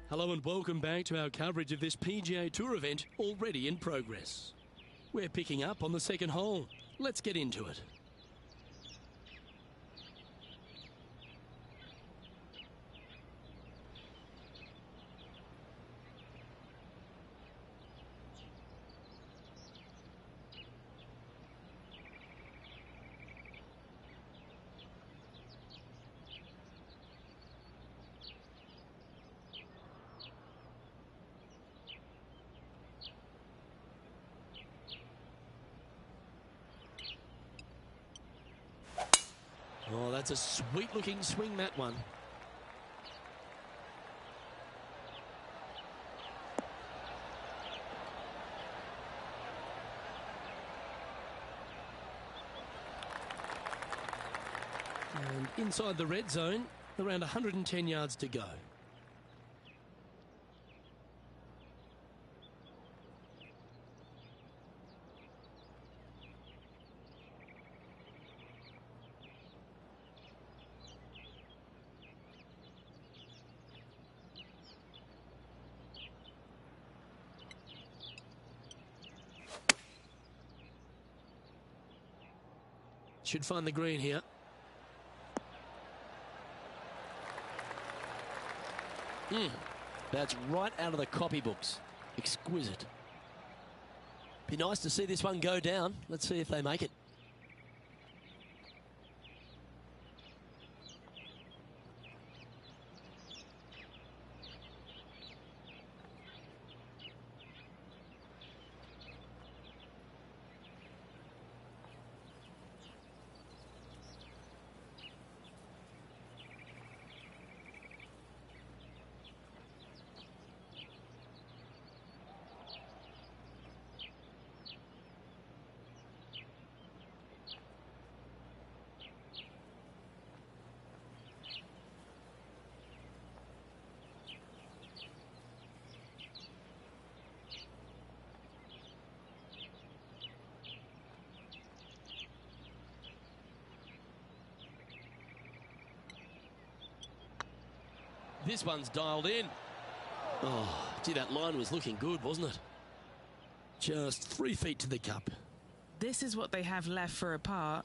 Hello and welcome back to our coverage of this PGA Tour event already in progress. We're picking up on the second hole. Let's get into it. Oh, that's a sweet-looking swing, that one. And inside the red zone, around 110 yards to go. Should find the green here. That's right out of the copybooks. Exquisite. Be nice to see this one go down. Let's see if they make it. This one's dialed in. Oh, gee, that line was looking good, wasn't it? Just 3 feet to the cup. This is what they have left for a par.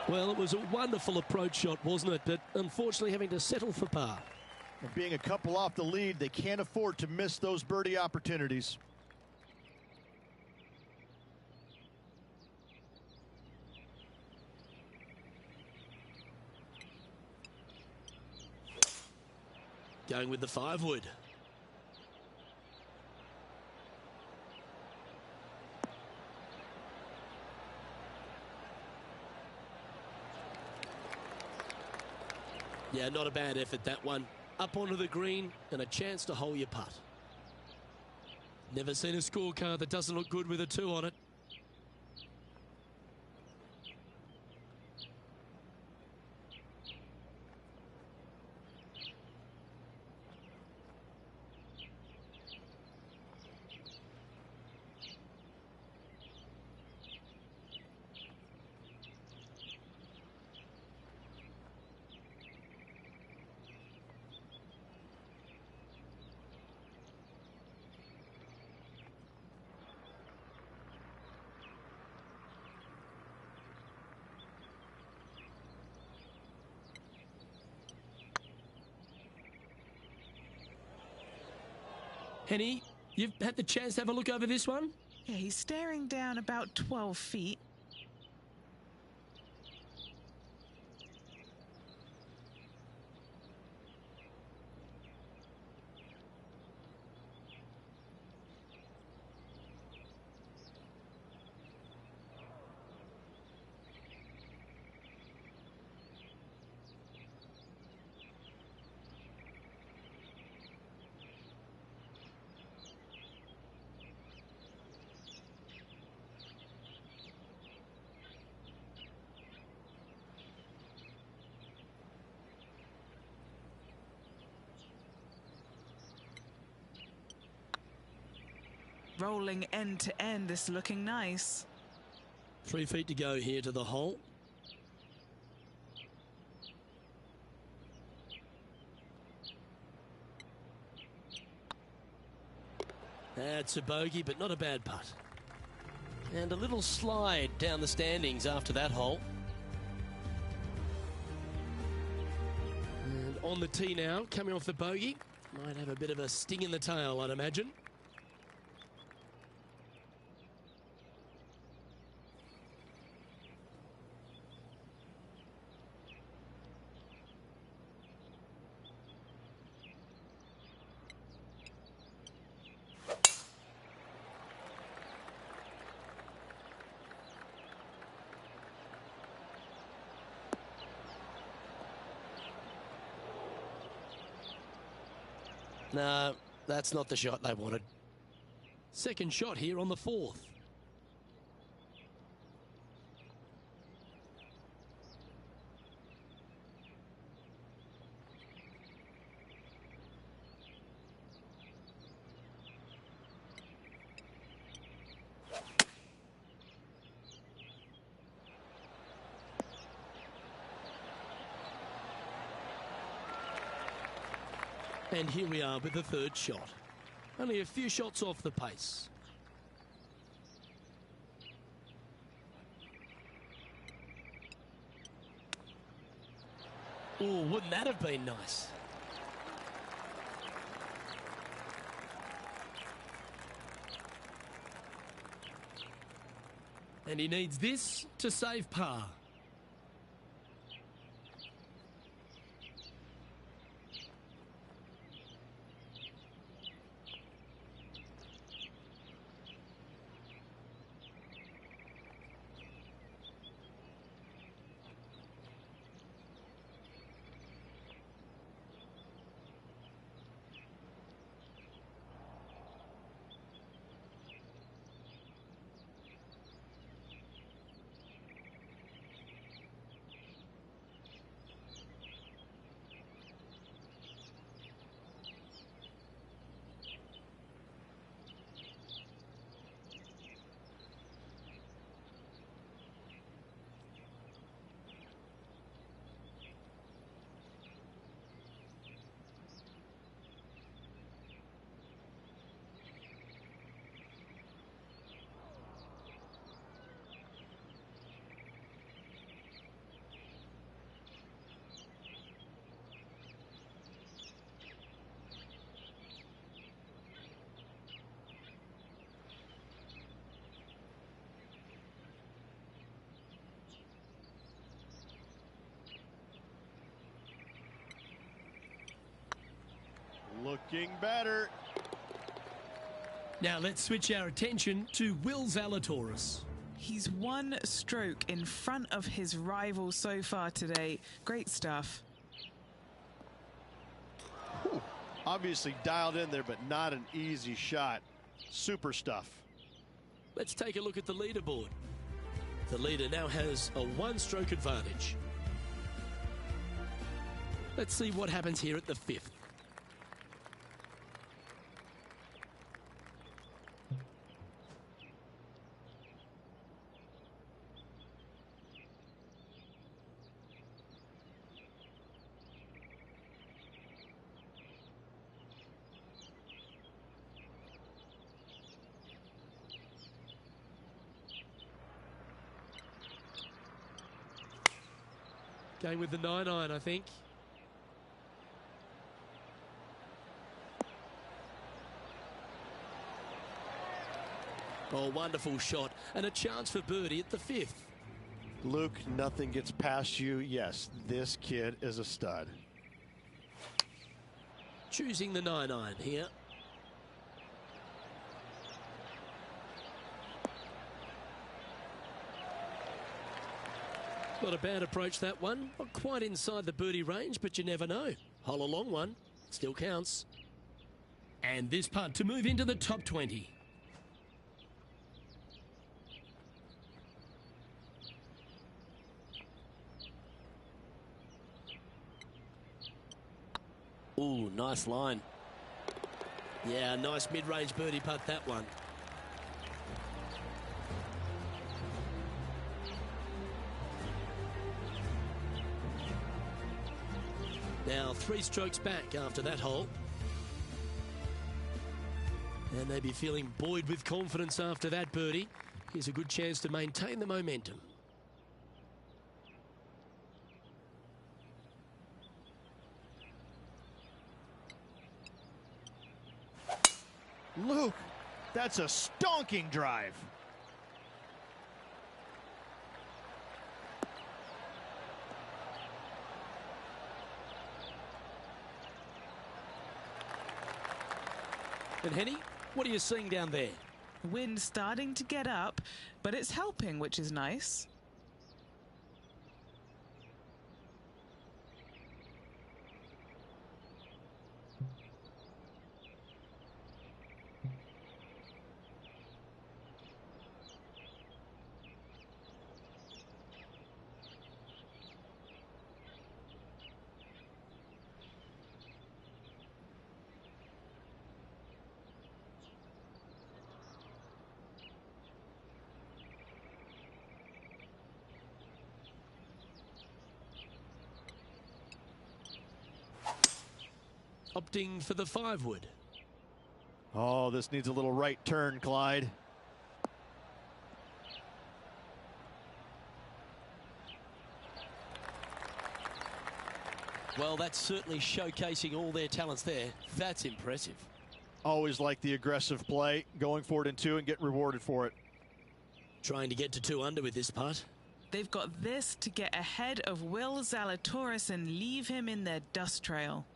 Well, it was a wonderful approach shot, wasn't it? But unfortunately having to settle for par. And being a couple off the lead, they can't afford to miss those birdie opportunities. Going with the 5-wood. Yeah, not a bad effort, that one. Up onto the green and a chance to hole your putt. Never seen a scorecard that doesn't look good with a 2 on it. Henny, you've had the chance to have a look over this one? Yeah, he's staring down about 12 feet. Rolling end to end, this looking nice. 3 feet to go here to the hole. That's a bogey, but not a bad putt. And a little slide down the standings after that hole. And on the tee now, coming off the bogey. Might have a bit of a sting in the tail, I'd imagine. No, that's not the shot they wanted. Second shot here on the 4th. And here we are with the third shot. Only a few shots off the pace. Oh, wouldn't that have been nice? And he needs this to save par. Looking better. Now let's switch our attention to Will Zalatoris. He's one stroke in front of his rival so far today. Great stuff. Whew. Obviously dialed in there, but not an easy shot. Super stuff. Let's take a look at the leaderboard. The leader now has a one-stroke advantage. Let's see what happens here at the 5th. Going with the 9-iron, I think. Oh, wonderful shot. And a chance for birdie at the 5th. Luke, nothing gets past you. Yes, this kid is a stud. Choosing the 9-iron here. Not a bad approach, that one. Not quite inside the birdie range, but you never know. Hole a long one. Still counts. And this putt to move into the top 20. Ooh, nice line. Yeah, nice mid-range birdie putt, that one. Now 3 strokes back after that hole. And they'd be feeling buoyed with confidence after that birdie. Here's a good chance to maintain the momentum. Luke, that's a stonking drive. And Henny, what are you seeing down there? Wind starting to get up, but it's helping, which is nice. Opting for the 5-wood. Oh, this needs a little right turn, Clyde. Well, that's certainly showcasing all their talents there. That's impressive. Always like the aggressive play, going for it in 2 and get rewarded for it. Trying to get to 2 under with this putt. They've got this to get ahead of Will Zalatoris and leave him in their dust trail.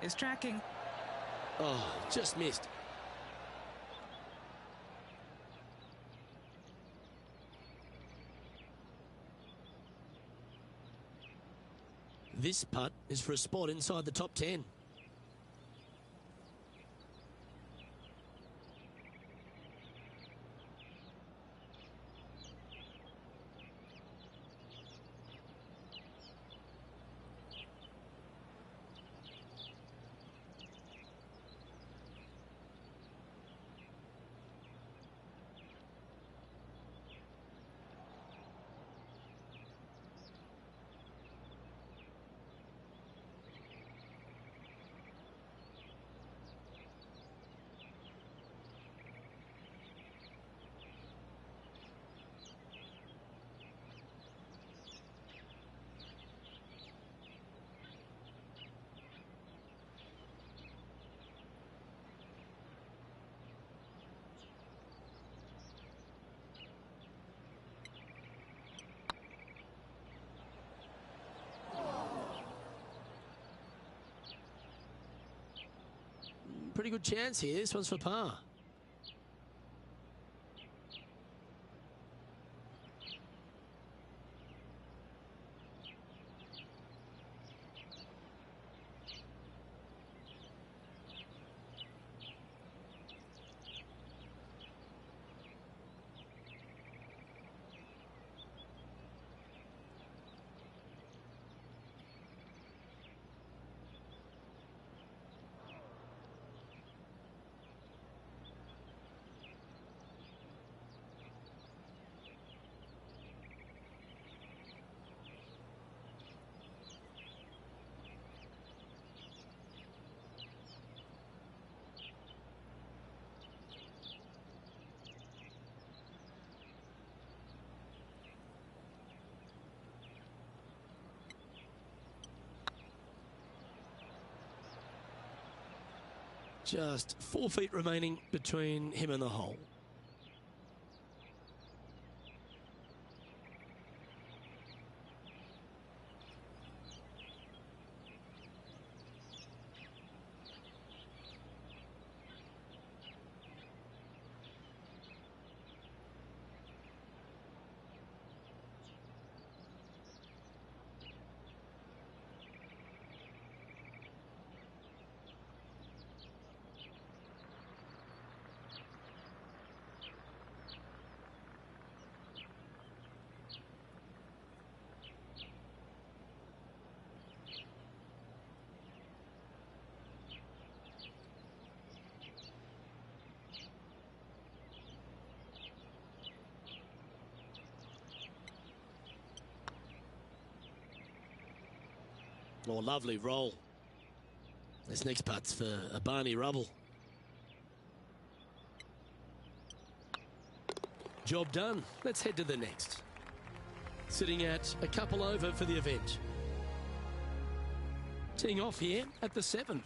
Is tracking. Oh, just missed. This putt is for a spot inside the top 10. Pretty good chance here. This one's for par. Just 4 feet remaining between him and the hole. Oh, lovely roll. This next putt's for a Barney Rubble. Job done. Let's head to the next. Sitting at a couple over for the event. Teeing off here at the 7th.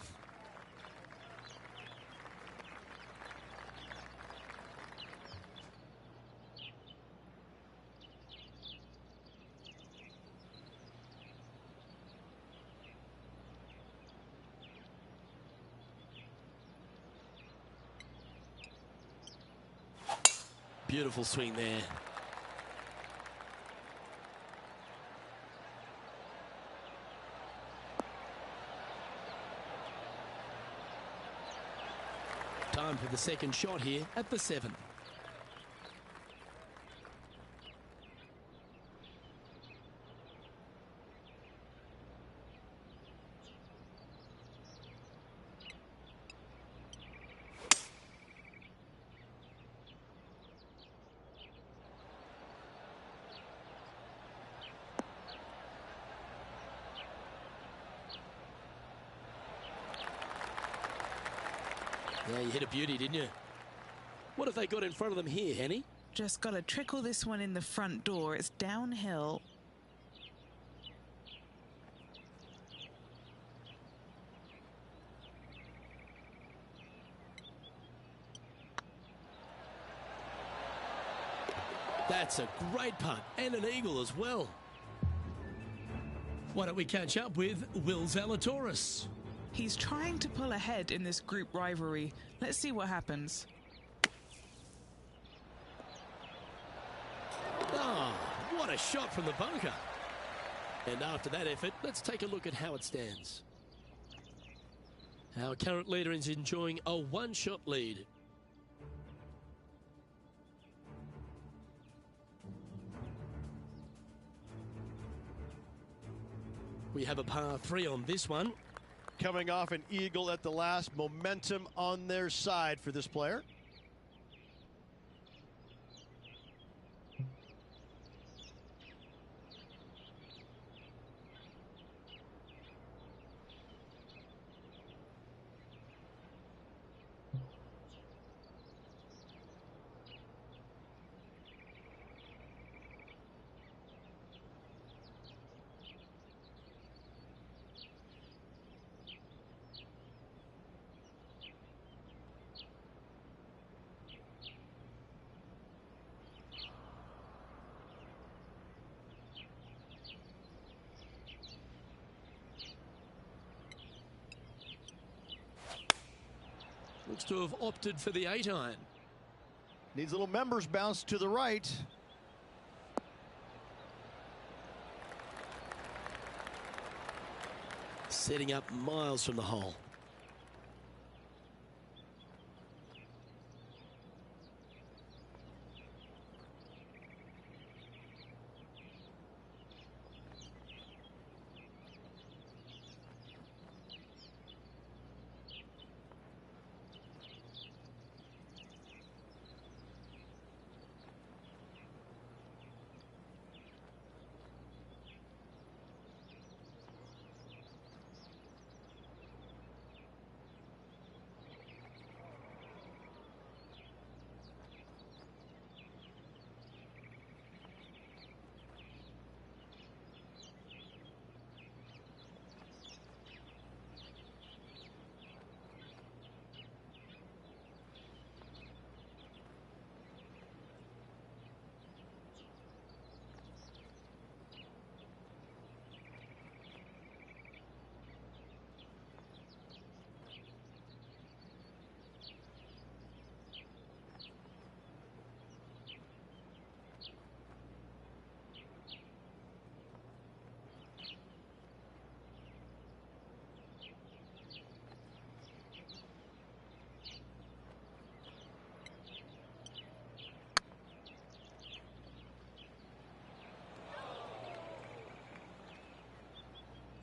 Beautiful swing there. Time for the second shot here at the 7th. Yeah, you hit a beauty, didn't you? What have they got in front of them here, Henny? Just got to trickle this one in the front door. It's downhill. That's a great putt and an eagle as well. Why don't we catch up with Will Zalatoris? He's trying to pull ahead in this group rivalry. Let's see what happens. Ah, what a shot from the bunker. And after that effort, let's take a look at how it stands. Our current leader is enjoying a one-shot lead. We have a par 3 on this one. Coming off an eagle at the last, momentum on their side for this player. Looks to have opted for the 8-iron. Needs a little members bounce to the right. Setting up miles from the hole.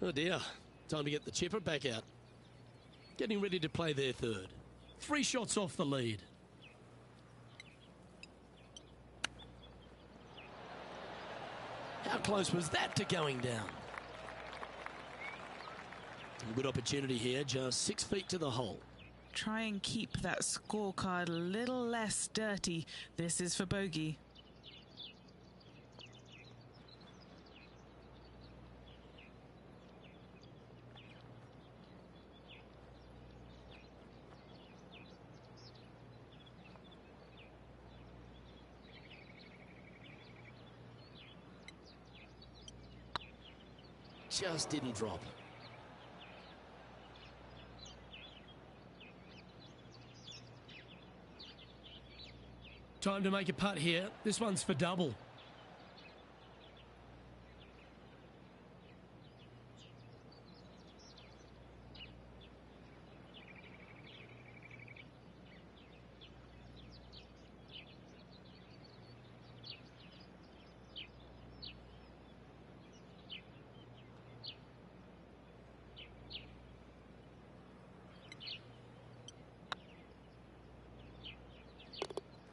Oh dear, time to get the chipper back out. Getting ready to play their third. 3 shots off the lead. How close was that to going down? Good opportunity here, just 6 feet to the hole. Try and keep that scorecard a little less dirty. This is for bogey. Just didn't drop. Time to make a putt here. This one's for double.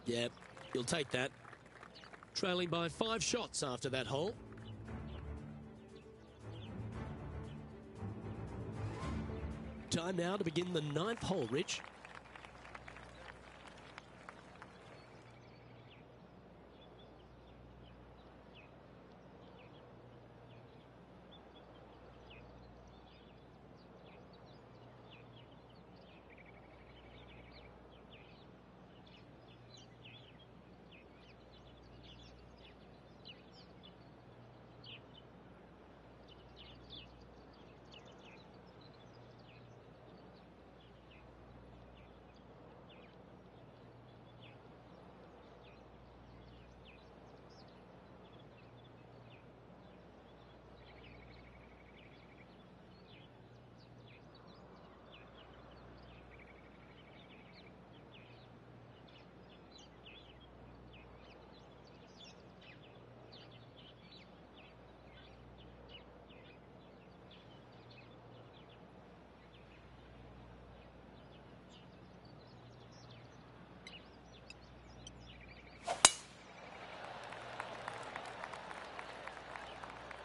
Yep, you'll take that. Trailing by 5 shots after that hole. Time now to begin the 9th hole, Rich.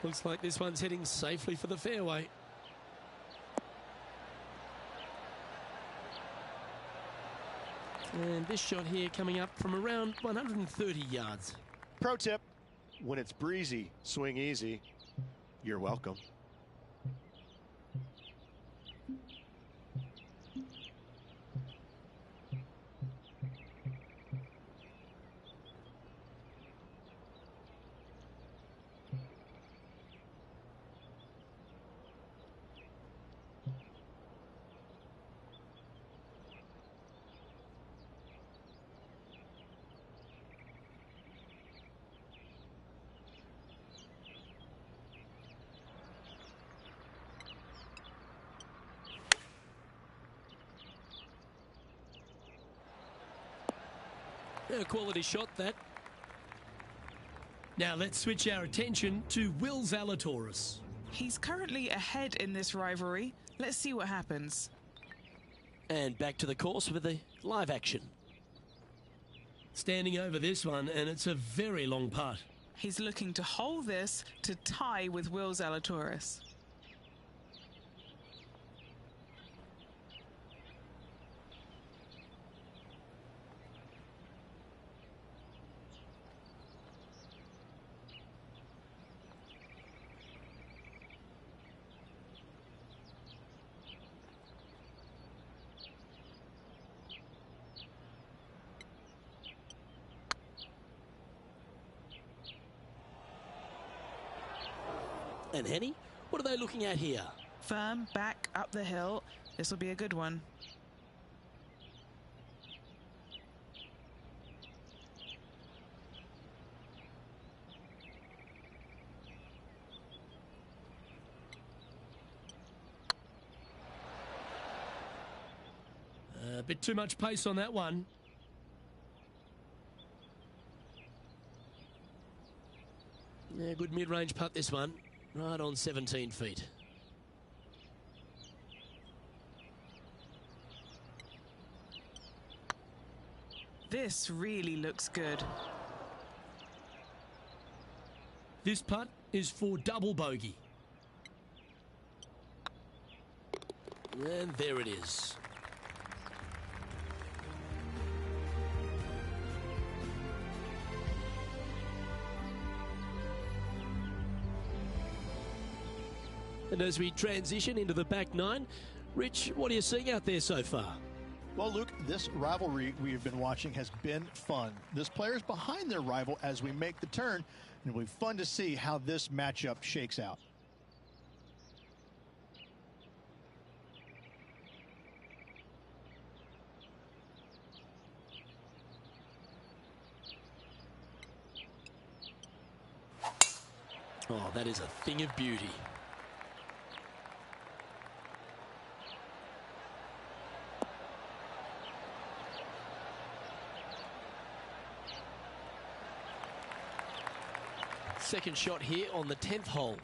Looks like this one's heading safely for the fairway. And this shot here coming up from around 130 yards. Pro tip, when it's breezy, swing easy. You're welcome. A quality shot, that. Now let's switch our attention to Will Zalatoris. He's currently ahead in this rivalry. Let's see what happens. And back to the course with the live action. Standing over this one, and it's a very long putt. He's looking to hold this to tie with Will Zalatoris. And Henny, what are they looking at here? Firm, back, up the hill. This will be a good one. A bit too much pace on that one. Yeah, good mid-range putt, this one. Right on 17 feet. This really looks good. This putt is for double bogey. And there it is. And as we transition into the back nine, Rich, what are you seeing out there so far? Well, Luke, this rivalry we have been watching has been fun. This player's behind their rival as we make the turn, and it'll be fun to see how this matchup shakes out. Oh, that is a thing of beauty. Second shot here on the 10th hole.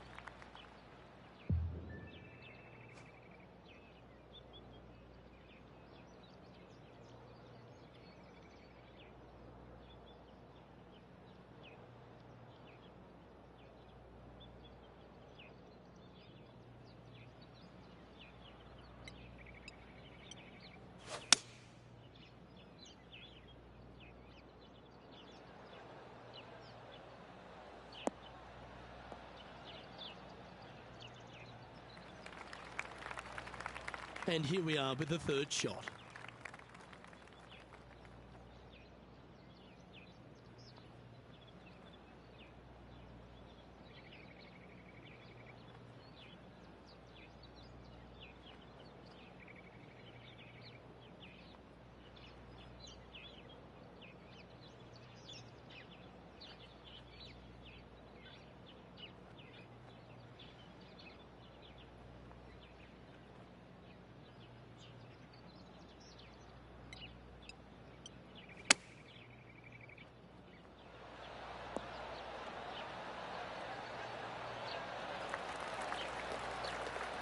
And here we are with the third shot.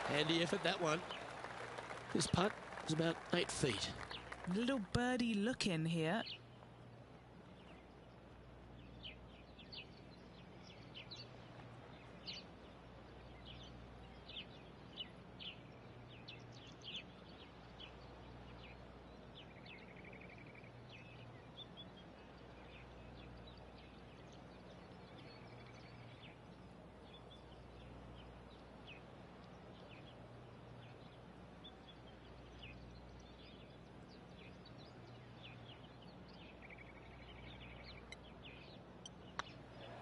Handy effort, that one. This putt is about 8 feet. Little birdie look in here.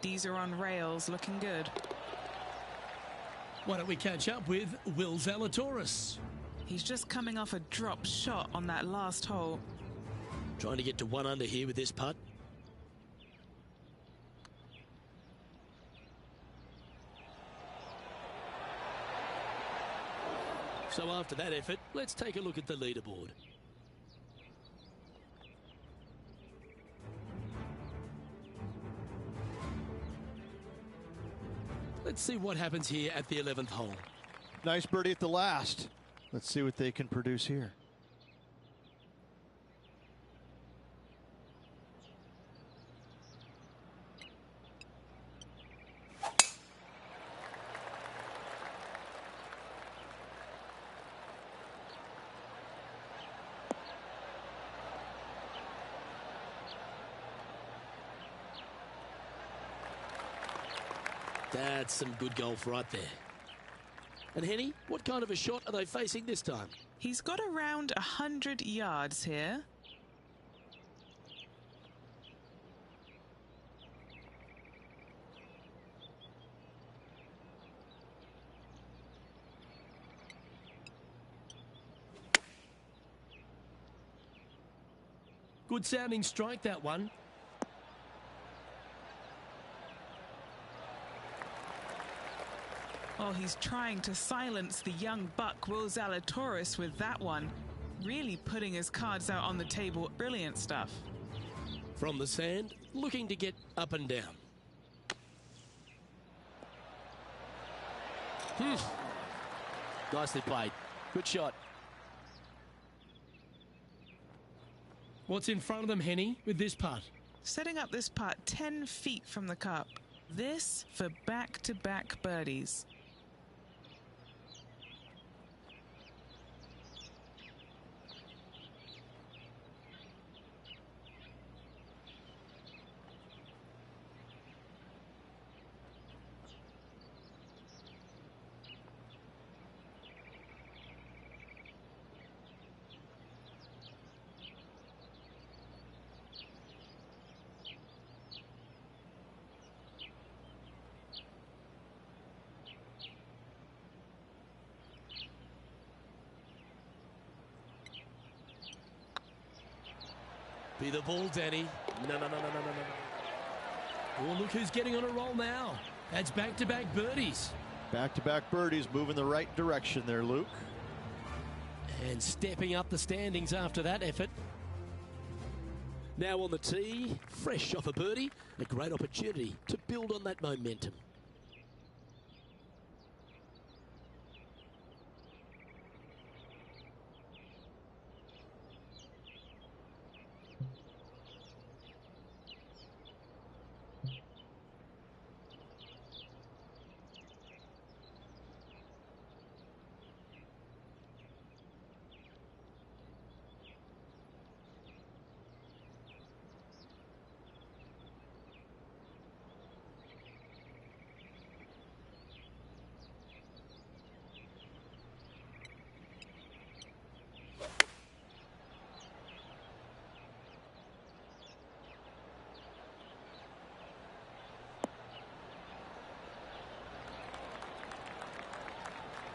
These are on rails, looking good. Why don't we catch up with Will Zalatoris? He's just coming off a drop shot on that last hole. Trying to get to 1 under here with this putt. So after that effort, let's take a look at the leaderboard. Let's see what happens here at the 11th hole. Nice birdie at the last. Let's see what they can produce here. That's some good golf right there. And Henny, what kind of a shot are they facing this time? He's got around 100 yards here. Good sounding strike, that one. Oh, he's trying to silence the young buck Will Zalatoris with that one. Really putting his cards out on the table. Brilliant stuff. From the sand, looking to get up and down. Nicely played. Good shot. What's in front of them, Henny, with this putt? Setting up this putt 10 feet from the cup. This for back-to-back birdies. Be the ball, Danny. No. Oh, look who's getting on a roll now. That's back-to-back birdies. Back-to-back birdies, moving the right direction there, Luke. And stepping up the standings after that effort. Now on the tee, fresh off a birdie, a great opportunity to build on that momentum.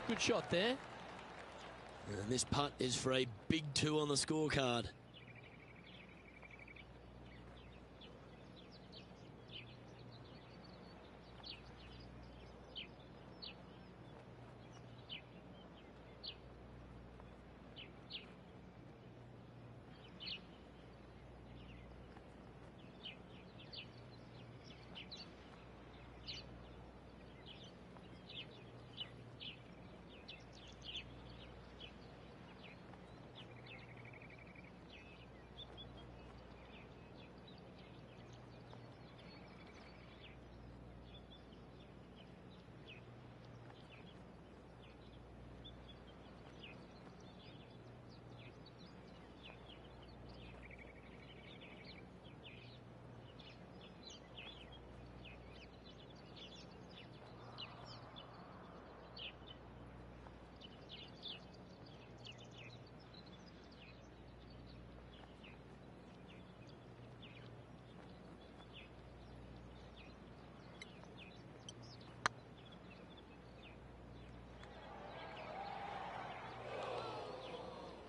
Good shot there. And this putt is for a big 2 on the scorecard.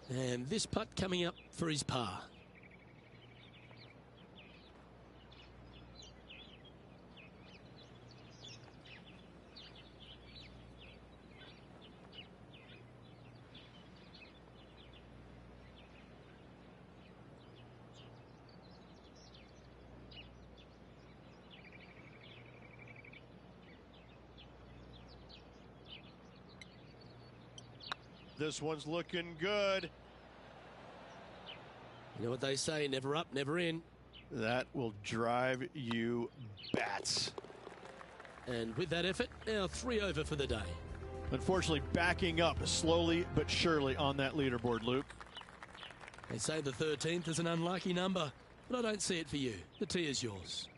And this putt coming up for his par. This one's looking good. You know what they say, never up, never in. That will drive you bats. And with that effort, now 3 over for the day. Unfortunately, backing up slowly but surely on that leaderboard, Luke. They say the 13th is an unlucky number, but I don't see it for you. The tee is yours.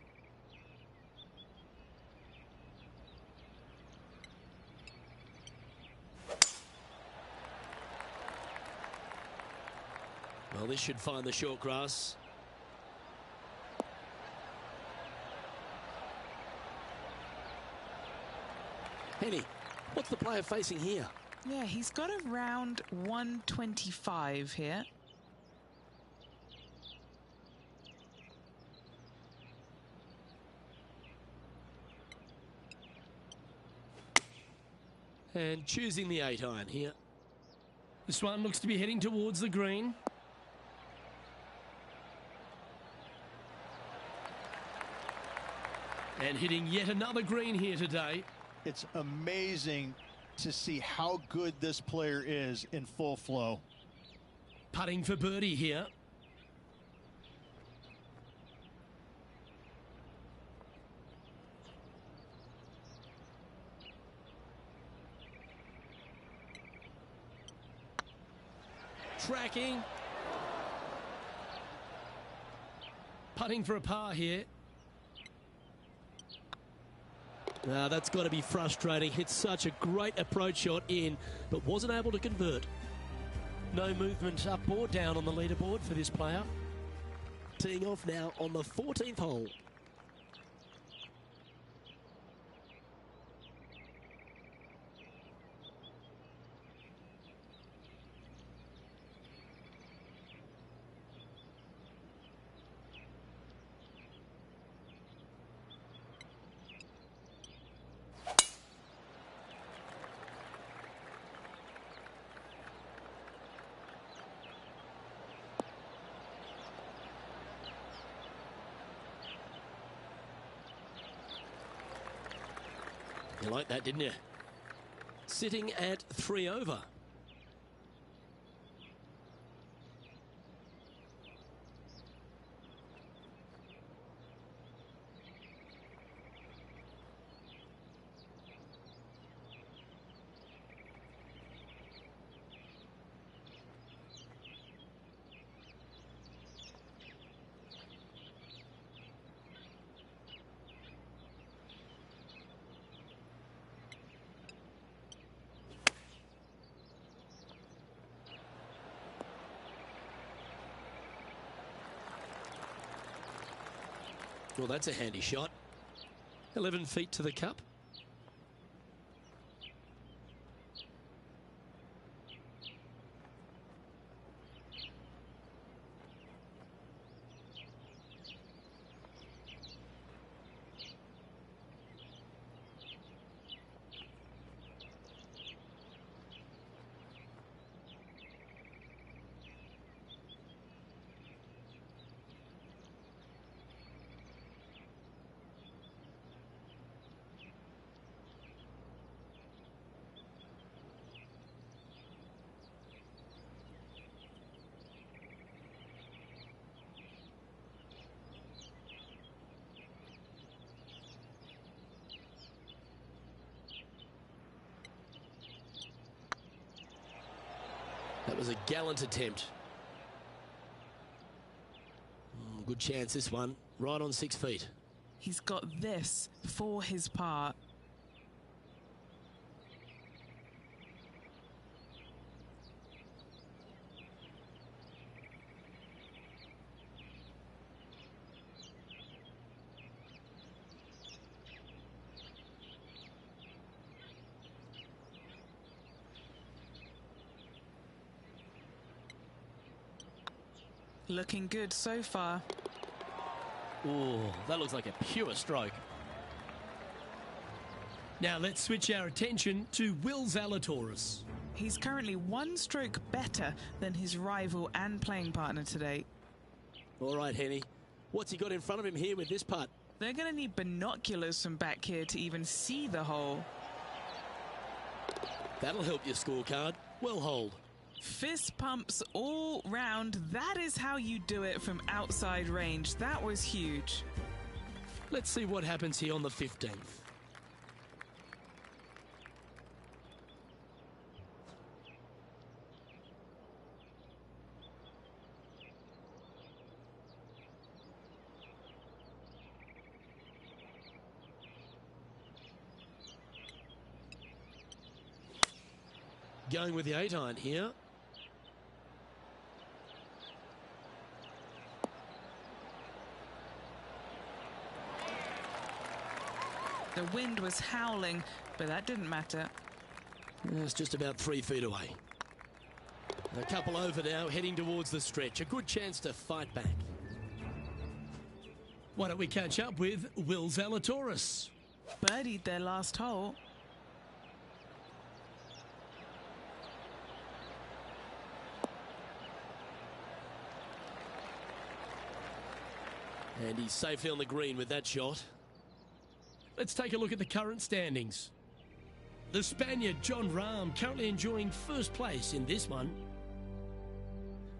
Well, this should find the short grass. Henny, what's the player facing here? Yeah, he's got around 125 here. And choosing the 8-iron here. This one looks to be heading towards the green. And hitting yet another green here today. It's amazing to see how good this player is in full flow. Putting for birdie here. tracking. Putting for a par here. That's got to be frustrating. Hit such a great approach shot in, but wasn't able to convert. No movement up or down on the leaderboard for this player. Teeing off now on the 14th hole. You like that, didn't you? Sitting at 3 over. Well, that's a handy shot. 11 feet to the cup. That was a gallant attempt. Good chance this one. Right on 6 feet. He's got this for his par. Looking good so far. Oh, that looks like a pure stroke. Now let's switch our attention to Will Zalatoris. He's currently 1 stroke better than his rival and playing partner today. All right, Henny. What's he got in front of him here with this putt? They're going to need binoculars from back here to even see the hole. That'll help your scorecard. Well holed. Fist pumps all round. That is how you do it from outside range. That was huge. Let's see what happens here on the 15th. Going with the 8-iron here. The wind was howling, but that didn't matter. It's just about 3 feet away. A couple over now, heading towards the stretch. A good chance to fight back. Why don't we catch up with Will Zalatoris? Birdied their last hole. And he's safely on the green with that shot. Let's take a look at the current standings. The Spaniard, Jon Rahm, currently enjoying first place in this one.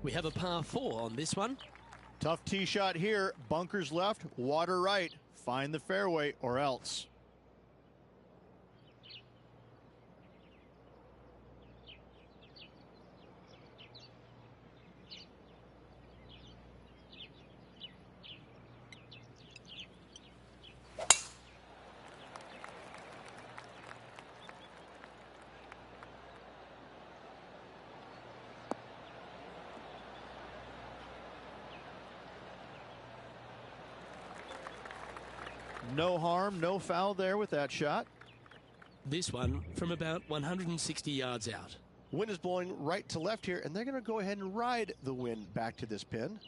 We have a par 4 on this one. Tough tee shot here. Bunkers left, water right. Find the fairway or else. No harm, no foul there with that shot. This one from about 160 yards out. Wind is blowing right to left here, and they're going to go ahead and ride the wind back to this pin.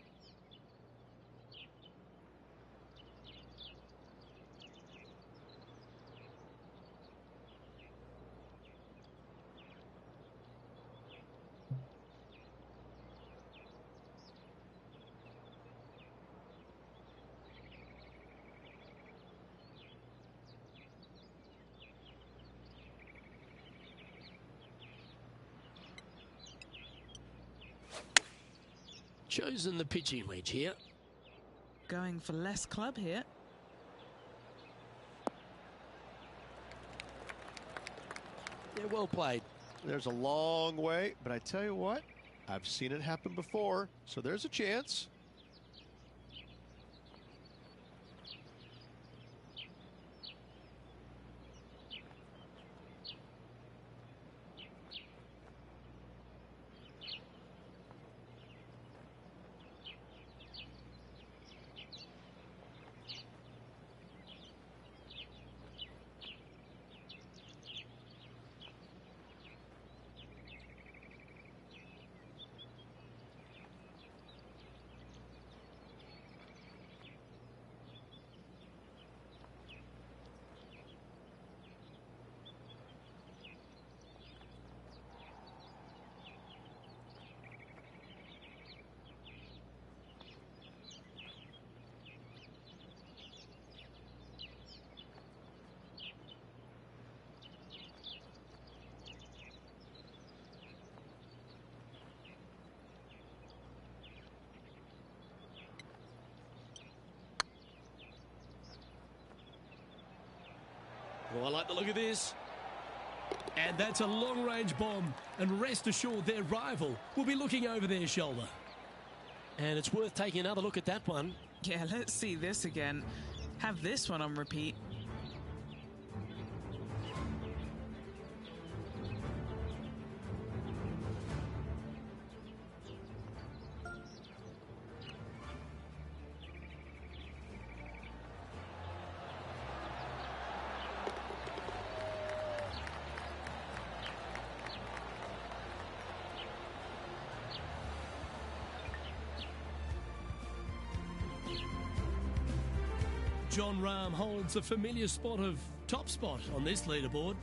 Chosen the pitching wedge here. Going for less club here. Yeah, well played. There's a long way, but I tell you what, I've seen it happen before, so there's a chance. Oh, I like the look of this. And that's a long-range bomb. And rest assured, their rival will be looking over their shoulder. And it's worth taking another look at that one. Yeah, let's see this again. Have this one on repeat. Jon Rahm holds a familiar spot of top spot on this leaderboard.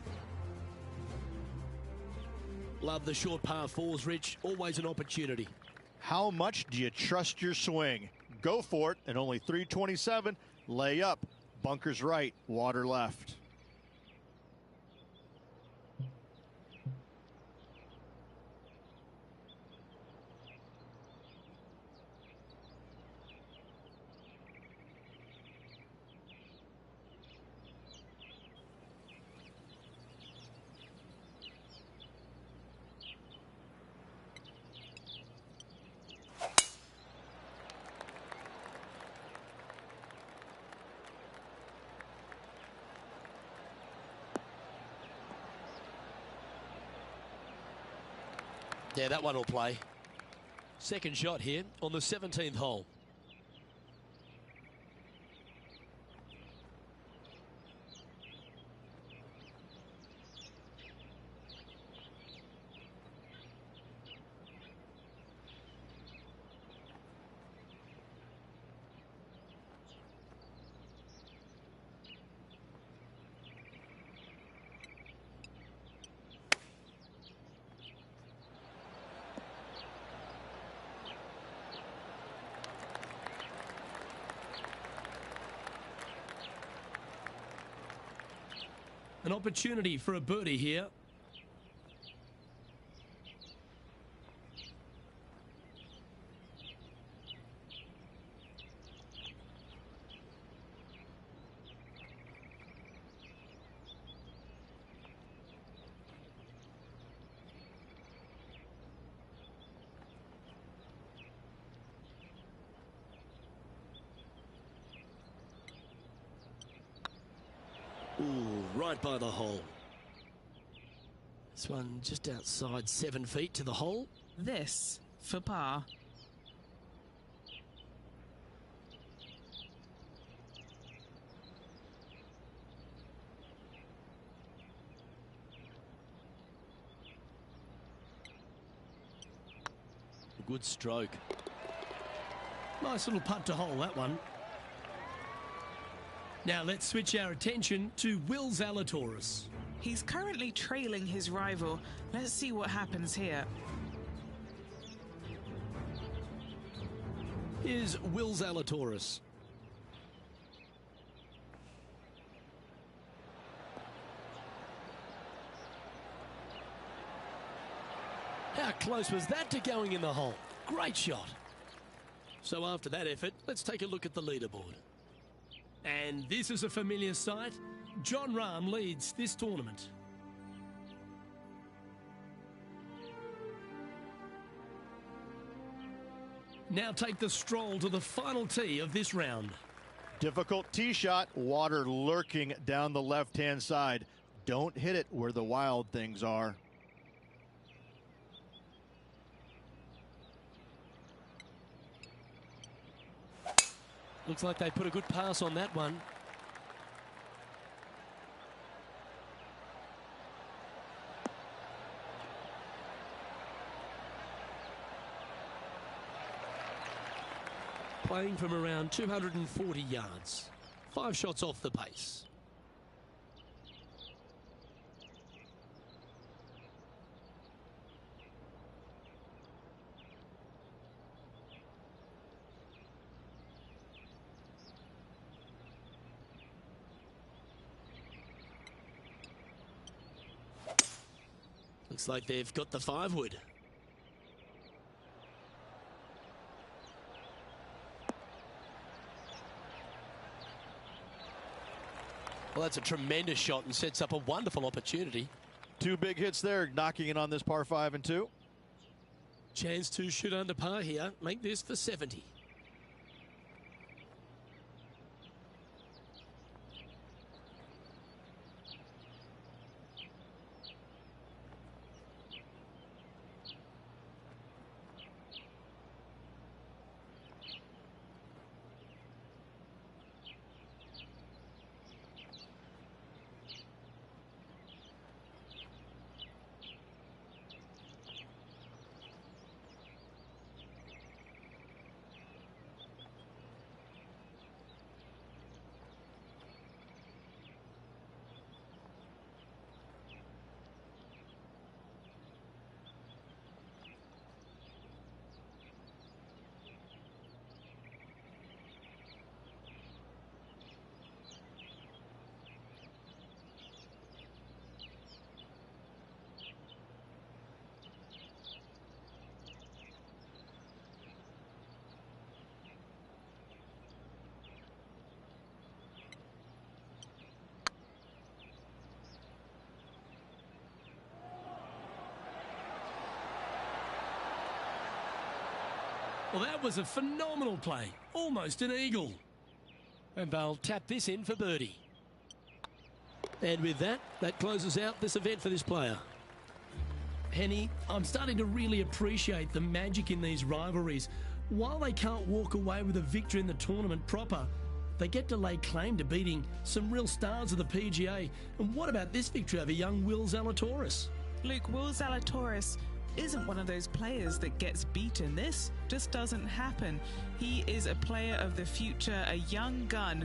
Love the short par fours, Rich. Always an opportunity. How much do you trust your swing? Go for it at only 327. Lay up. Bunkers right. Water left. Yeah, that one will play. Second shot here on the 17th hole. An opportunity for a birdie here. Ooh, right by the hole. This one just outside 7 feet to the hole. This for par. good stroke. Nice little putt to hole, that one. Now let's switch our attention to Will Zalatoris. He's currently trailing his rival. Let's see what happens here. Here's Will Zalatoris. How close was that to going in the hole? Great shot. So after that effort, let's take a look at the leaderboard. And this is a familiar sight. Jon Rahm leads this tournament. Now take the stroll to the final tee of this round. Difficult tee shot, water lurking down the left-hand side. Don't hit it where the wild things are. Looks like they put a good pass on that one. Playing from around 240 yards. 5 shots off the pace. Looks like they've got the 5-wood. Well, that's a tremendous shot and sets up a wonderful opportunity. 2 big hits there, knocking in on this par 5 and 2. Chance to shoot under par here. Make this for 70. Well, that was a phenomenal play. Almost an eagle. And they'll tap this in for birdie. And with that, that closes out this event for this player. Henny, I'm starting to really appreciate the magic in these rivalries. While they can't walk away with a victory in the tournament proper, they get to lay claim to beating some real stars of the PGA. And what about this victory over young Will Zalatoris? Luke, Will Zalatoris isn't one of those players that gets beaten. This just doesn't happen. He is a player of the future, a young gun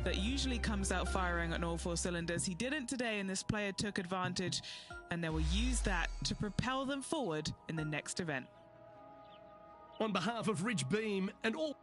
that usually comes out firing on all 4 cylinders. He didn't today, and this player took advantage, and they will use that to propel them forward in the next event. On behalf of Rich Beem and all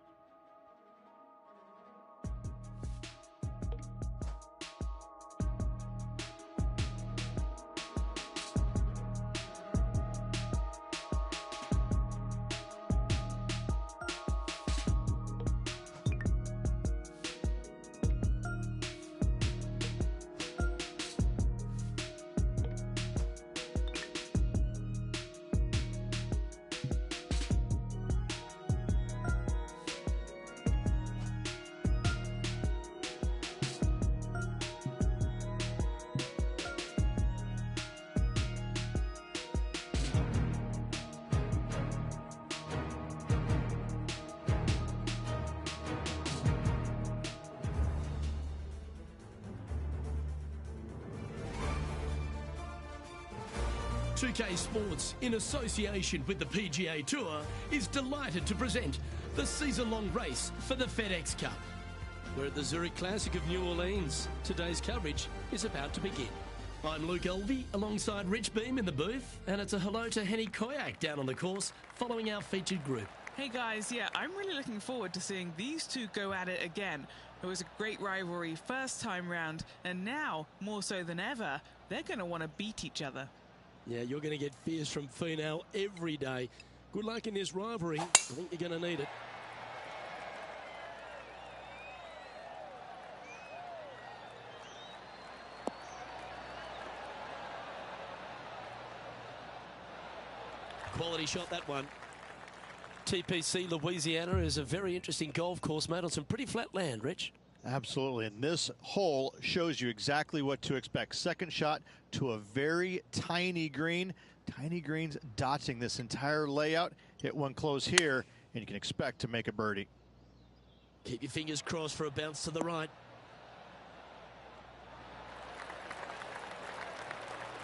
2K Sports, in association with the PGA Tour, is delighted to present the season-long race for the FedEx Cup. We're at the Zurich Classic of New Orleans. Today's coverage is about to begin. I'm Luke Elvey, alongside Rich Beam in the booth, and it's a hello to Henny Koyak down on the course, following our featured group. Hey guys, yeah, I'm really looking forward to seeing these two go at it again. It was a great rivalry first time round, and now, more so than ever, they're going to want to beat each other. Yeah, you're going to get fears from Finau every day. Good luck in this rivalry. I think you're going to need it. Quality shot, that one. TPC Louisiana is a very interesting golf course, made on some pretty flat land, Rich. Absolutely, and this hole shows you exactly what to expect. Second shot to a very tiny green. Tiny greens dotting this entire layout. Hit one close here, and you can expect to make a birdie. Keep your fingers crossed for a bounce to the right.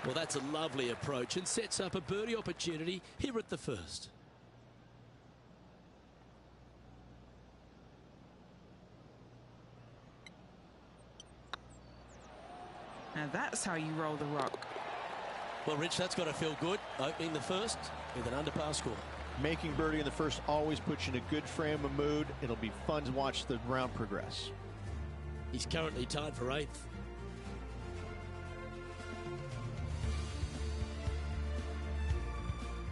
Well, that's a lovely approach and sets up a birdie opportunity here at the first. Now that's how you roll the rock. Well, Rich, that's got to feel good, opening the first with an underpass score. Making birdie in the first always puts you in a good frame of mood. It'll be fun to watch the round progress. He's currently tied for 8th.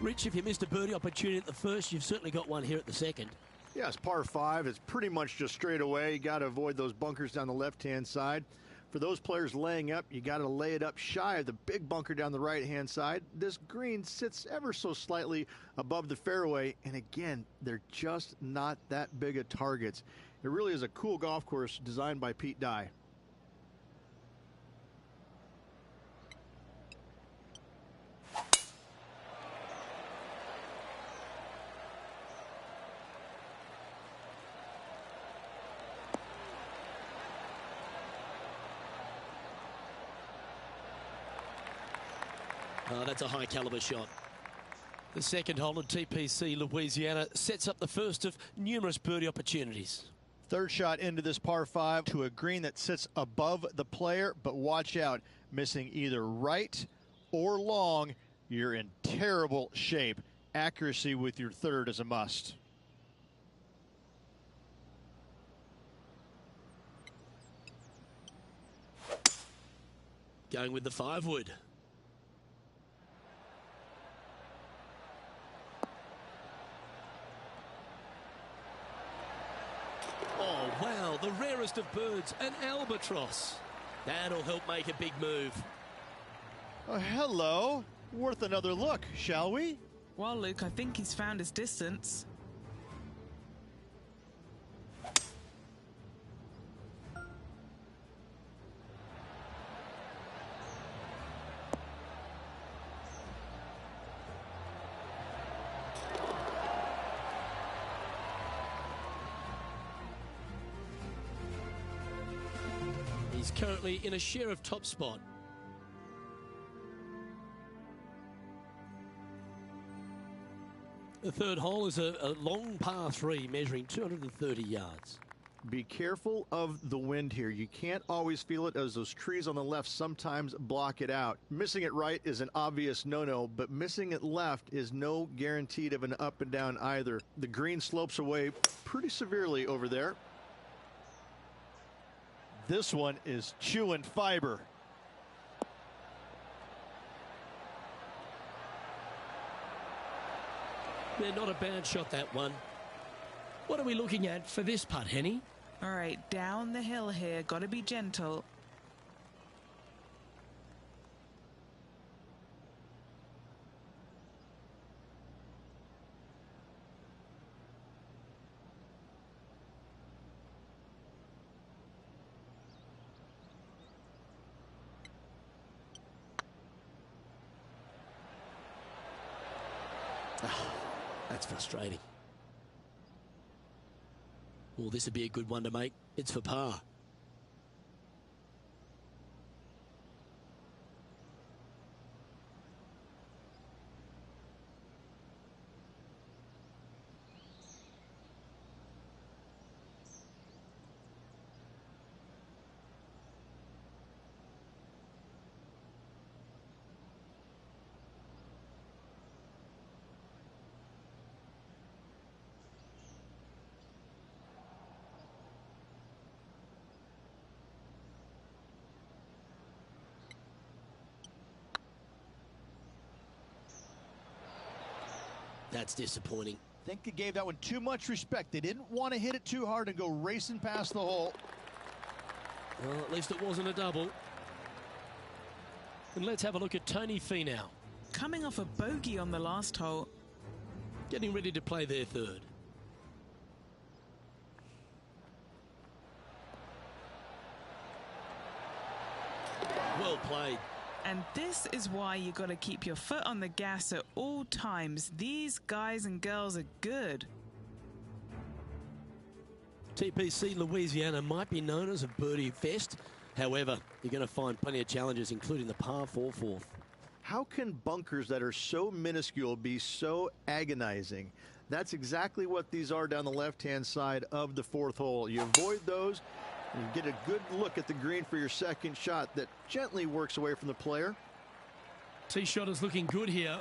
Rich, if you missed a birdie opportunity at the first, you've certainly got one here at the second. Yeah, it's par 5. It's pretty much just straight away. You got to avoid those bunkers down the left-hand side. For those players laying up, you got to lay it up shy of the big bunker down the right-hand side. This green sits ever so slightly above the fairway, and again, they're just not that big of targets. It really is a cool golf course designed by Pete Dye. Oh, that's a high caliber shot. The second hole at TPC Louisiana sets up the first of numerous birdie opportunities. Third shot into this par 5 to a green that sits above the player, but watch out, missing either right or long, you're in terrible shape. Accuracy with your third is a must. Going with the 5-wood. Oh, wow, the rarest of birds, an albatross. That'll help make a big move. Oh, hello. Worth another look, shall we? Well, Luke, I think he's found his distance. He's currently in a share of top spot. The third hole is a long par 3 measuring 230 yards. Be careful of the wind here. You can't always feel it, as those trees on the left sometimes block it out. Missing it right is an obvious no-no, but missing it left is no guaranteed of an up and down either. The green slopes away pretty severely over there. This one is chewing fiber. Yeah, not a bad shot, that one. What are we looking at for this putt, Henny? All right, down the hill here. Got to be gentle. That's frustrating. Well, this would be a good one to make. It's for par. that's disappointing. I think they gave that one too much respect. They didn't want to hit it too hard and go racing past the hole. Well, at least it wasn't a double. And let's have a look at Tony Finau. Coming off a bogey on the last hole. Getting ready to play their third. Well played. And this is why you got to keep your foot on the gas at all times. These guys and girls are good. TPC Louisiana might be known as a birdie fest. However, you're going to find plenty of challenges, including the par 4 fourth. How can bunkers that are so minuscule be so agonizing? That's exactly what these are down the left-hand side of the fourth hole. You avoid those and get a good look at the green for your second shot that gently works away from the player. Tee shot is looking good here.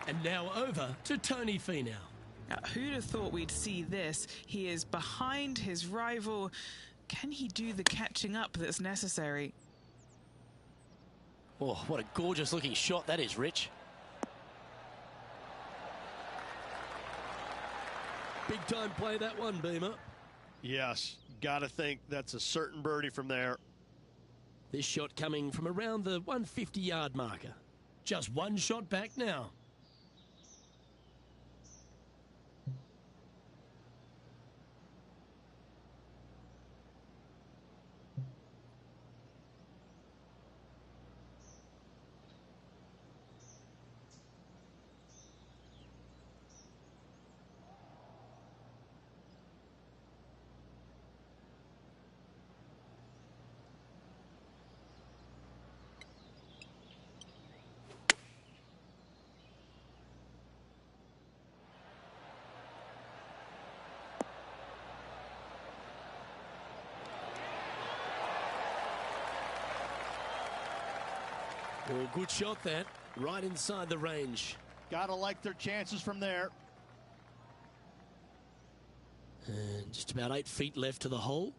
And now over to Tony Finau. Who'd have thought we'd see this? He is behind his rival. Can he do the catching up that's necessary? Oh, what a gorgeous looking shot that is, Rich. Big time play that one, Beamer. Yes, gotta think that's a certain birdie from there. This shot coming from around the 150-yard marker. Just one shot back now. Well, good shot that, right inside the range. Gotta like their chances from there. And just about 8 feet left to the hole.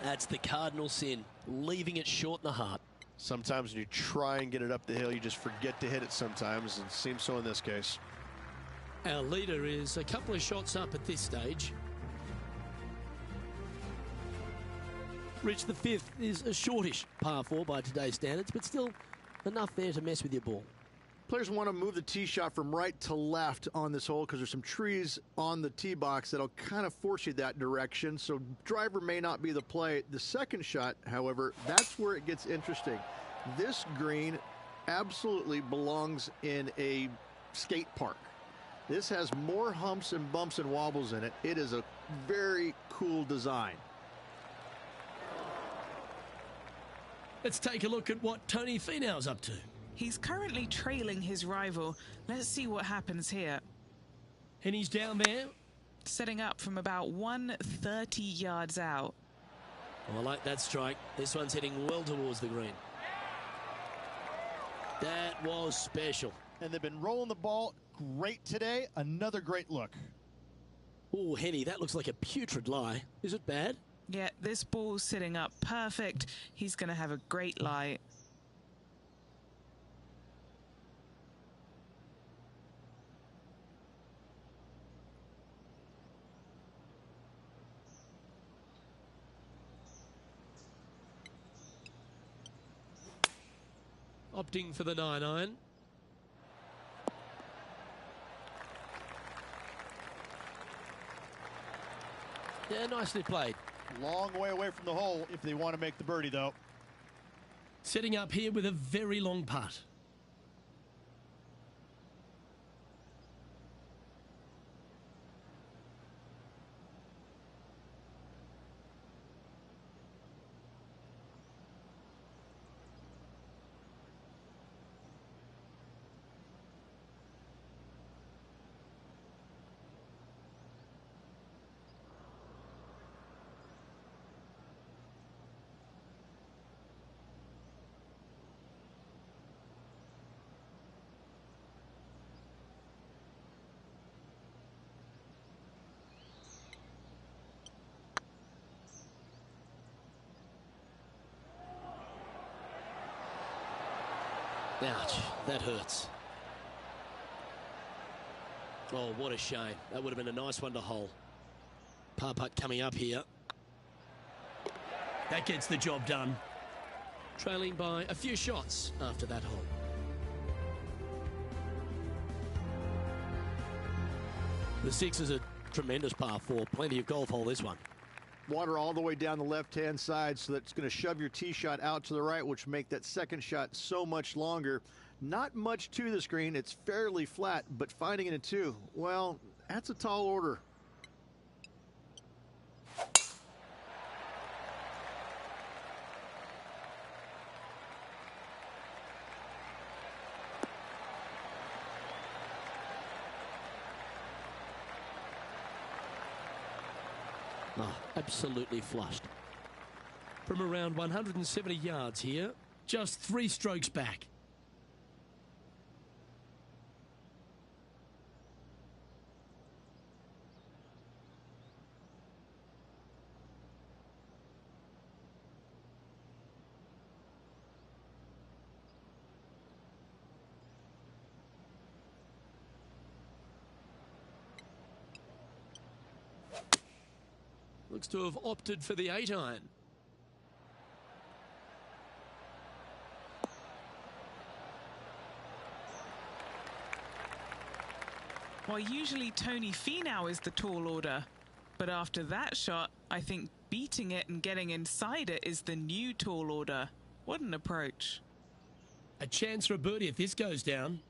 That's the cardinal sin, leaving it short in the heart. Sometimes when you try and get it up the hill, you just forget to hit it sometimes, and it seems so in this case. Our leader is a couple of shots up at this stage. Rich, the fifth is a shortish par 4 by today's standards, but still enough there to mess with your ball. Players want to move the tee shot from right to left on this hole because there's some trees on the tee box that'll kind of force you that direction. So driver may not be the play. The second shot, however, that's where it gets interesting. This green absolutely belongs in a skate park. This has more humps and bumps and wobbles in it. It is a very cool design. Let's take a look at what Tony Finau's up to. He's currently trailing his rival. Let's see what happens here. And he's down there. Setting up from about 130 yards out. Oh, I like that strike. This one's heading well towards the green. That was special. And they've been rolling the ball great today. Another great look. Oh, Henny, that looks like a putrid lie. Is it bad? Yeah, this ball's sitting up perfect. He's going to have a great lie. opting for the 9-iron. Yeah, nicely played. Long way away from the hole if they want to make the birdie, though. Setting up here with a very long putt. Ouch, that hurts. Oh, what a shame. That would have been a nice one to hole. Par putt coming up here. That gets the job done. Trailing by a few shots after that hole. The 6 is a tremendous par 4. Plenty of golf hole, this one. Water all the way down the left-hand side, so that's going to shove your tee shot out to the right, which make that second shot so much longer. Not much to this green. It's fairly flat, but finding it in 2, well, that's a tall order. Oh, absolutely flushed. From around 170 yards here, just 3 strokes back. Looks to have opted for the 8-iron. Well, usually Tony Finau is the tall order, but after that shot, I think beating it and getting inside it is the new tall order. What an approach. A chance for a birdie if this goes down.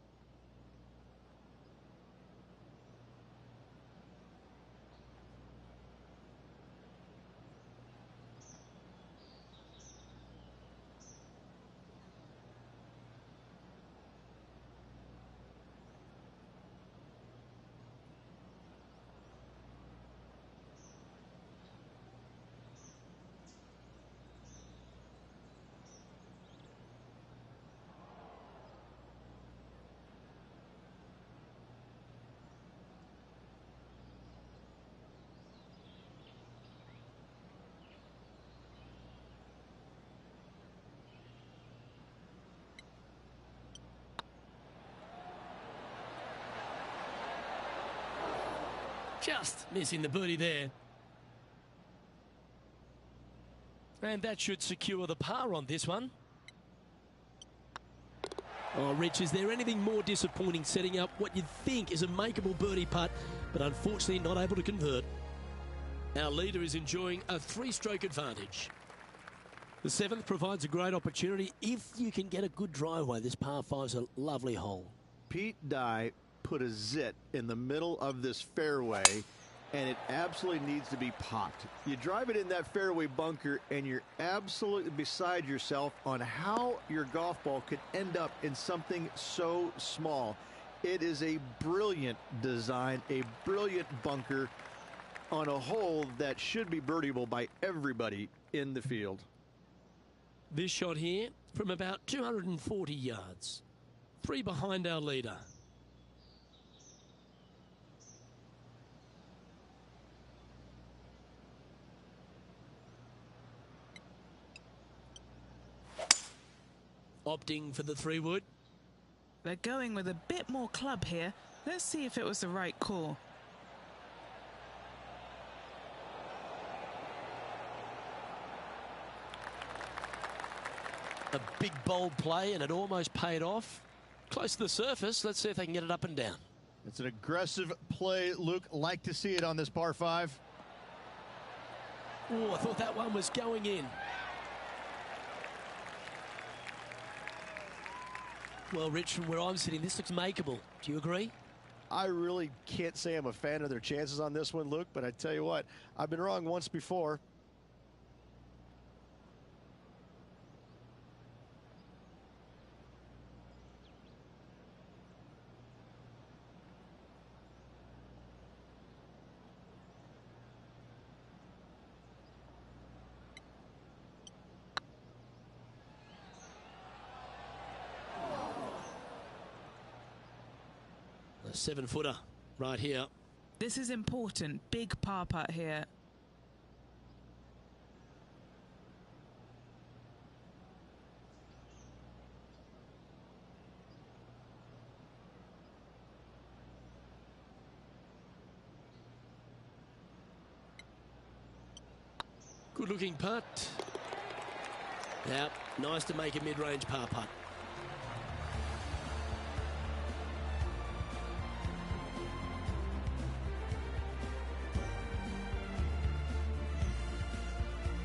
Just missing the birdie there. And that should secure the par on this one. Oh, Rich, is there anything more disappointing setting up what you'd think is a makeable birdie putt, but unfortunately not able to convert? Our leader is enjoying a 3-stroke advantage. The 7th provides a great opportunity if you can get a good driveway. This par 5's a lovely hole. Pete Dye put a zit in the middle of this fairway, and it absolutely needs to be popped. You drive it in that fairway bunker, and you're absolutely beside yourself on how your golf ball could end up in something so small. It is a brilliant design, a brilliant bunker on a hole that should be birdieable by everybody in the field. This shot here from about 240 yards. 3 behind our leader. Opting for the 3-wood. They're going with a bit more club here. Let's see if it was the right call. A big, bold play, and it almost paid off. Close to the surface. Let's see if they can get it up and down. It's an aggressive play, Luke. Like to see it on this par 5. Oh, I thought that one was going in. Well, Rich, from where I'm sitting, this looks makeable. Do you agree? I really can't say I'm a fan of their chances on this one, Luke, but I tell you what, I've been wrong once before. A 7-footer right here. This is important. Big par putt here. Good looking putt. Yep, nice to make a mid-range par putt.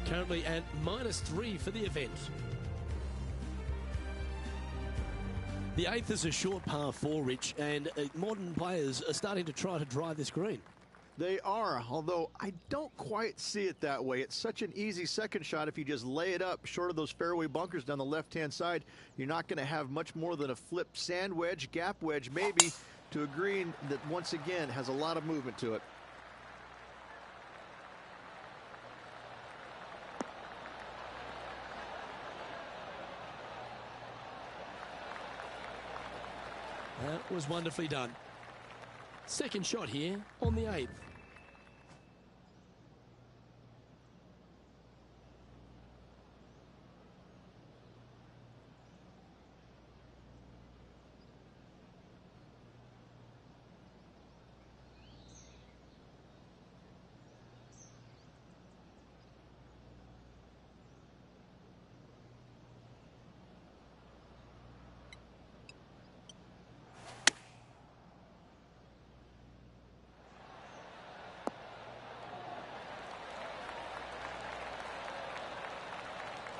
Currently at -3 for the event. The 8th is a short par 4, Rich, and modern players are starting to try to drive this green. They are, although I don't quite see it that way. It's such an easy second shot. If you just lay it up short of those fairway bunkers down the left-hand side, you're not going to have much more than a flip sand wedge, gap wedge maybe, to a green that once again has a lot of movement to it. That was wonderfully done. Second shot here on the 8th.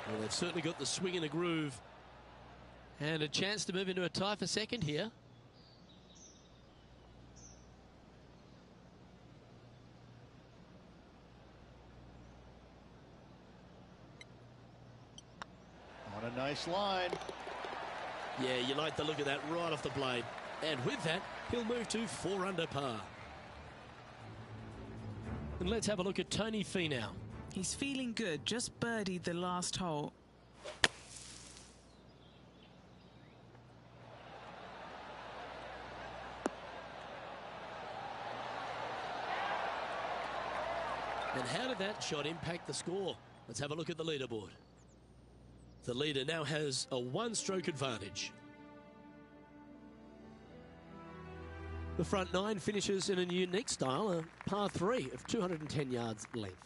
Well, they've certainly got the swing and a groove. And a chance to move into a tie for second here. On a nice line. Yeah, you like the look of that right off the blade. And with that, he'll move to 4 under par. And let's have a look at Tony Finau. He's feeling good, just birdied the last hole. And how did that shot impact the score? Let's have a look at the leaderboard. The leader now has a 1-stroke advantage. The front 9 finishes in a unique style, a par 3 of 210 yards length.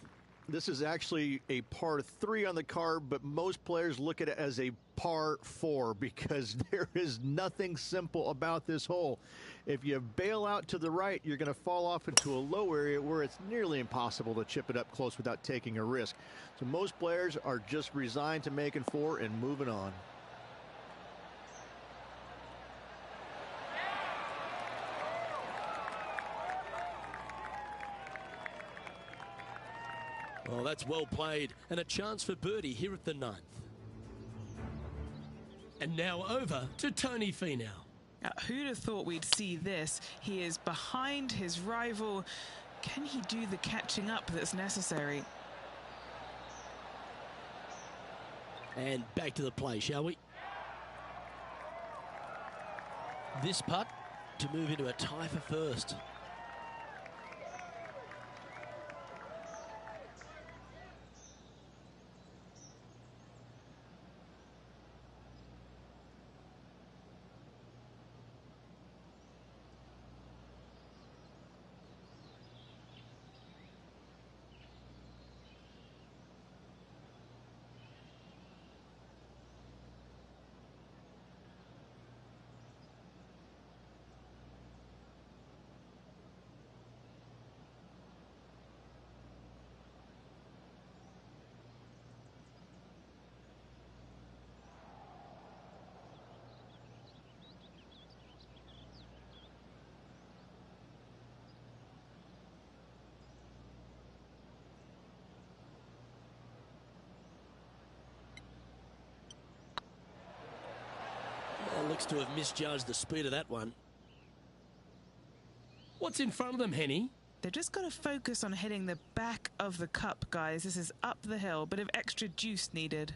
This is actually a par 3 on the card, but most players look at it as a par 4 because there is nothing simple about this hole. If you bail out to the right, you're going to fall off into a low area where it's nearly impossible to chip it up close without taking a risk. So most players are just resigned to making 4 and moving on. Oh, that's well played, and a chance for birdie here at the 9th. And now over to Tony Finau. Who'd have thought we'd see this? He is behind his rival. Can he do the catching up that's necessary? And back to the play, shall we? This putt to move into a tie for first. looks to have misjudged the speed of that one. What's in front of them, Henny? They've just got to focus on hitting the back of the cup, guys. This is up the hill, bit of extra juice needed.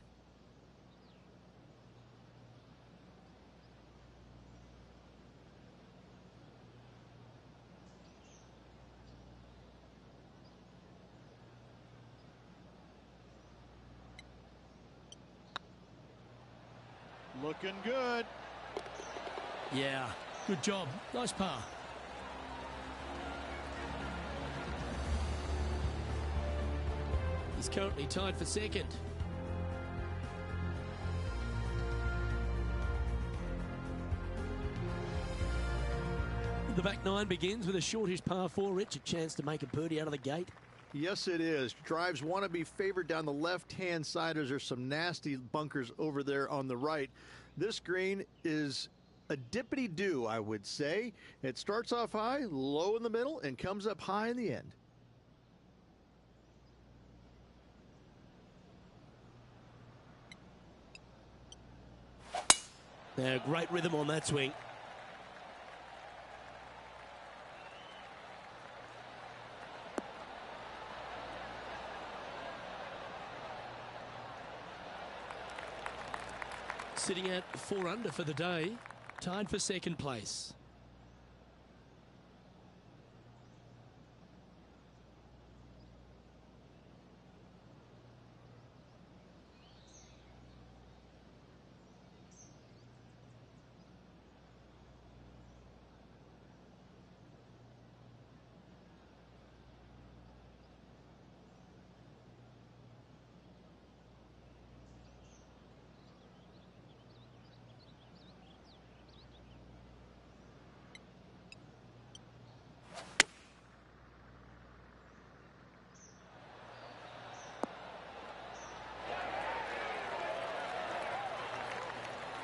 Looking good. Yeah, good job. Nice par. He's currently tied for second. The back nine begins with a shortish par 4, Rich. A chance to make a birdie out of the gate. Yes, it is. Drives want to be favored down the left-hand side as there's some nasty bunkers over there on the right. This green is a dippity-do, I would say. It starts off high, low in the middle, and comes up high in the end. Now, great rhythm on that swing. Sitting at 4 under for the day, tied for second place.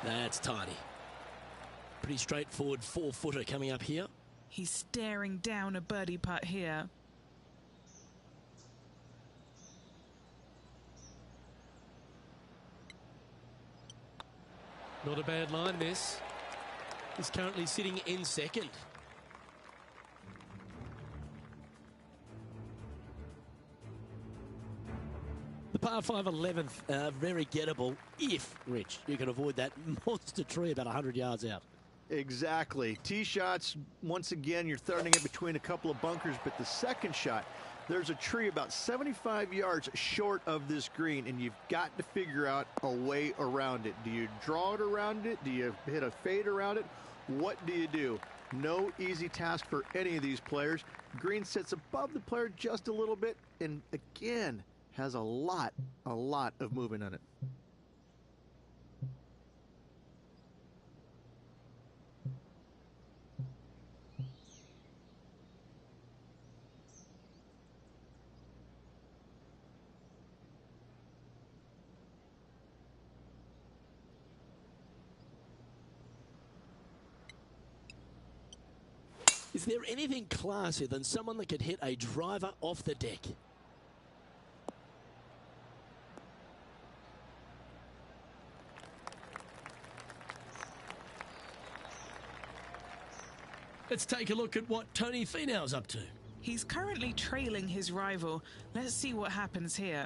That's tidy. Pretty straightforward 4-footer coming up here. He's staring down a birdie putt here. Not a bad line, this. He's currently sitting in second. The par 5 11th, very gettable if, Rich, you can avoid that monster tree about 100 yards out. Exactly. Tee shots, once again, you're throwing it between a couple of bunkers, but the second shot, there's a tree about 75 yards short of this green, and you've got to figure out a way around it. Do you draw it around it? Do you hit a fade around it? What do you do? No easy task for any of these players. Green sits above the player just a little bit, and again, has a lot of movement on it. Is there anything classier than someone that could hit a driver off the deck? Let's take a look at what Tony Finau's up to. He's currently trailing his rival. Let's see what happens here.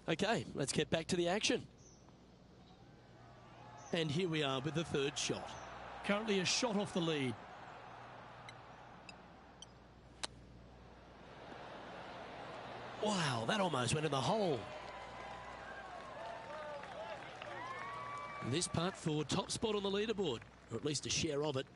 Okay, let's get back to the action. And here we are with the third shot. Currently a shot off the lead. Wow, that almost went in the hole. This putt for top spot on the leaderboard, or at least a share of it.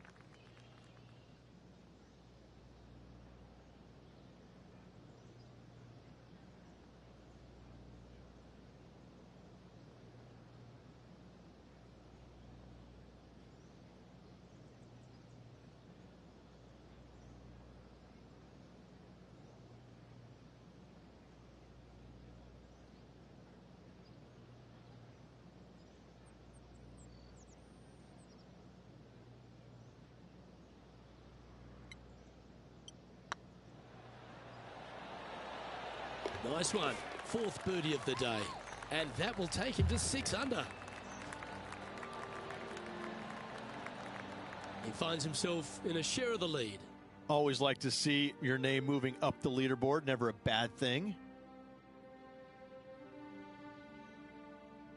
Nice one. Fourth birdie of the day. And that will take him to 6 under. He finds himself in a share of the lead. Always like to see your name moving up the leaderboard. Never a bad thing.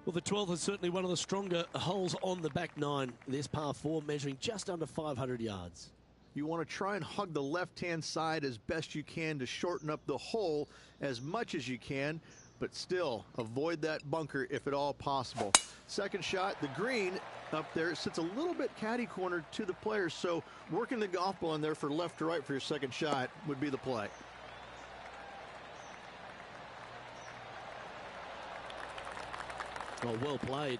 Well, the 12th is certainly one of the stronger holes on the back nine. This par 4 measuring just under 500 yards. You want to try and hug the left-hand side as best you can to shorten up the hole as much as you can, but still avoid that bunker if at all possible. Second shot, the green up there sits a little bit caddy cornered to the players, so working the golf ball in there for left to right for your second shot would be the play. Well played.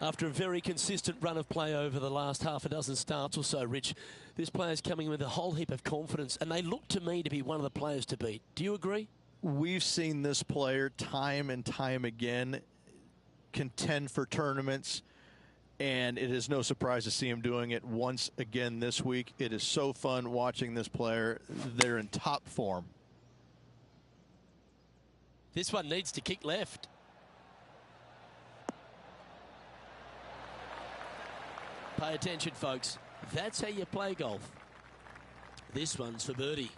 After a very consistent run of play over the last half a dozen starts or so, Rich, this player's coming with a whole heap of confidence, and they look to me to be one of the players to beat. Do you agree? We've seen this player time and time again contend for tournaments, and it is no surprise to see him doing it once again this week. It is so fun watching this player. They're in top form. This one needs to kick left. Pay attention, folks. That's how you play golf. This one's for birdie.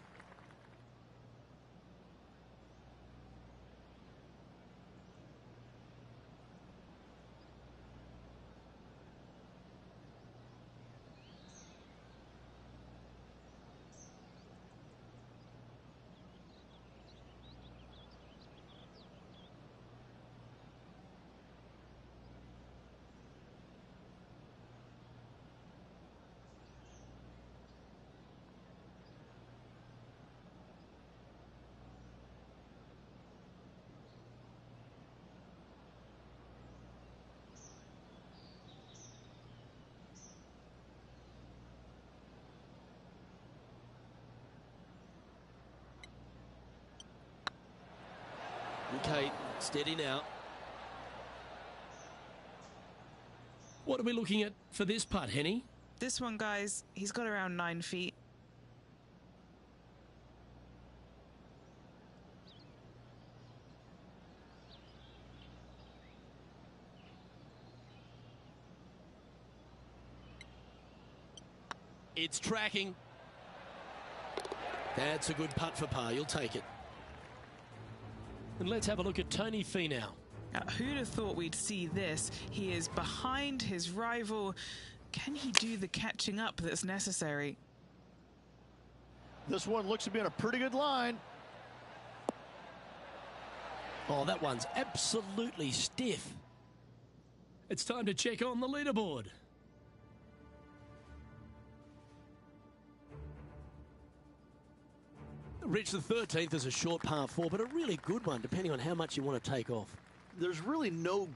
Okay, steady now. What are we looking at for this putt, Henny? This one, guys, he's got around 9 feet. It's tracking. That's a good putt for par. You'll take it. And let's have a look at Tony Finau. Now, who'd have thought we'd see this? He is behind his rival. Can he do the catching up that's necessary? This one looks to be in a pretty good line. Oh, that one's absolutely stiff. It's time to check on the leaderboard. Rich, the 13th is a short par 4, but a really good one, depending on how much you want to take off. There's really no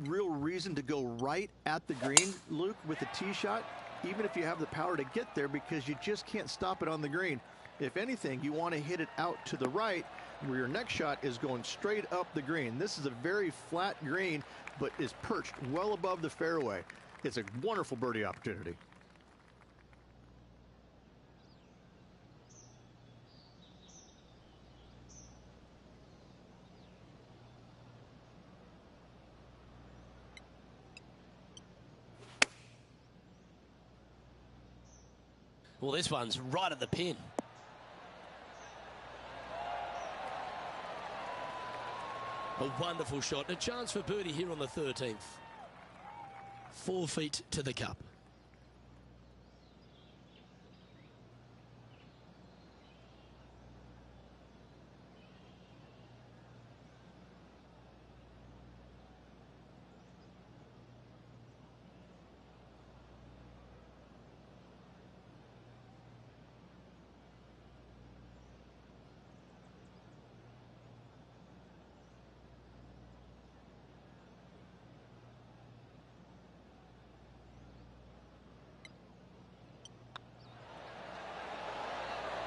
real reason to go right at the green, Luke, with the tee shot, even if you have the power to get there, because you just can't stop it on the green. If anything, you want to hit it out to the right, where your next shot is going straight up the green. This is a very flat green, but is perched well above the fairway. It's a wonderful birdie opportunity. Well, this one's right at the pin. A wonderful shot. A chance for birdie here on the 13th. 4 feet to the cup.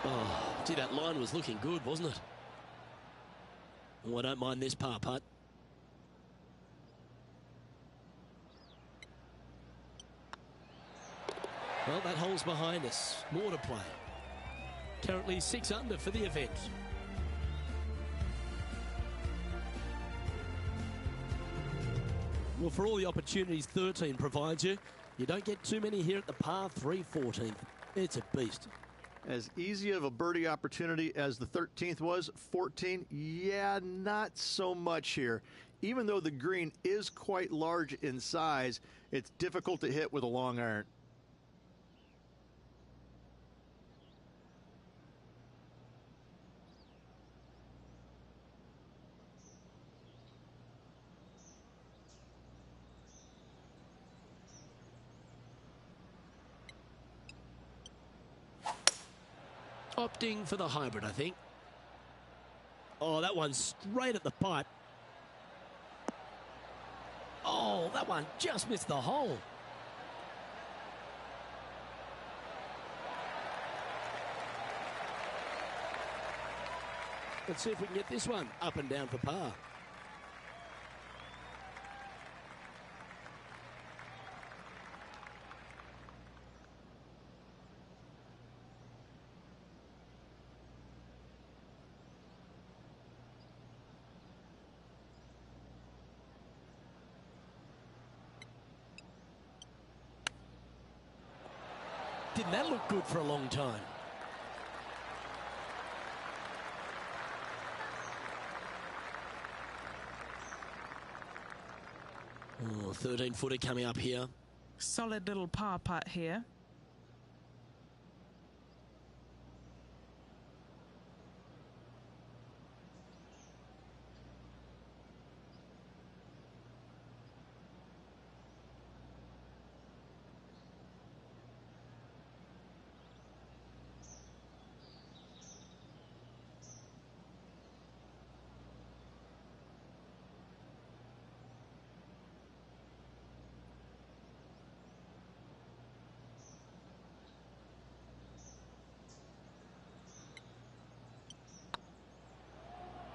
Oh, gee, that line was looking good, wasn't it? Oh, I don't mind this par putt. Well, that hole's behind us. More to play. Currently 6 under for the event. Well, for all the opportunities 13 provides you, You don't get too many here at the par 3 14th. It's a beast. As easy of a birdie opportunity as the 13th was, 14, yeah, not so much here. Even though the green is quite large in size, it's difficult to hit with a long iron. Opting for the hybrid, I think. Oh, that one's straight at the pipe. Oh, that one just missed the hole. Let's see if we can get this one up and down for par. Didn't that look good for a long time? Oh, 13-footer coming up here. Solid little par putt here.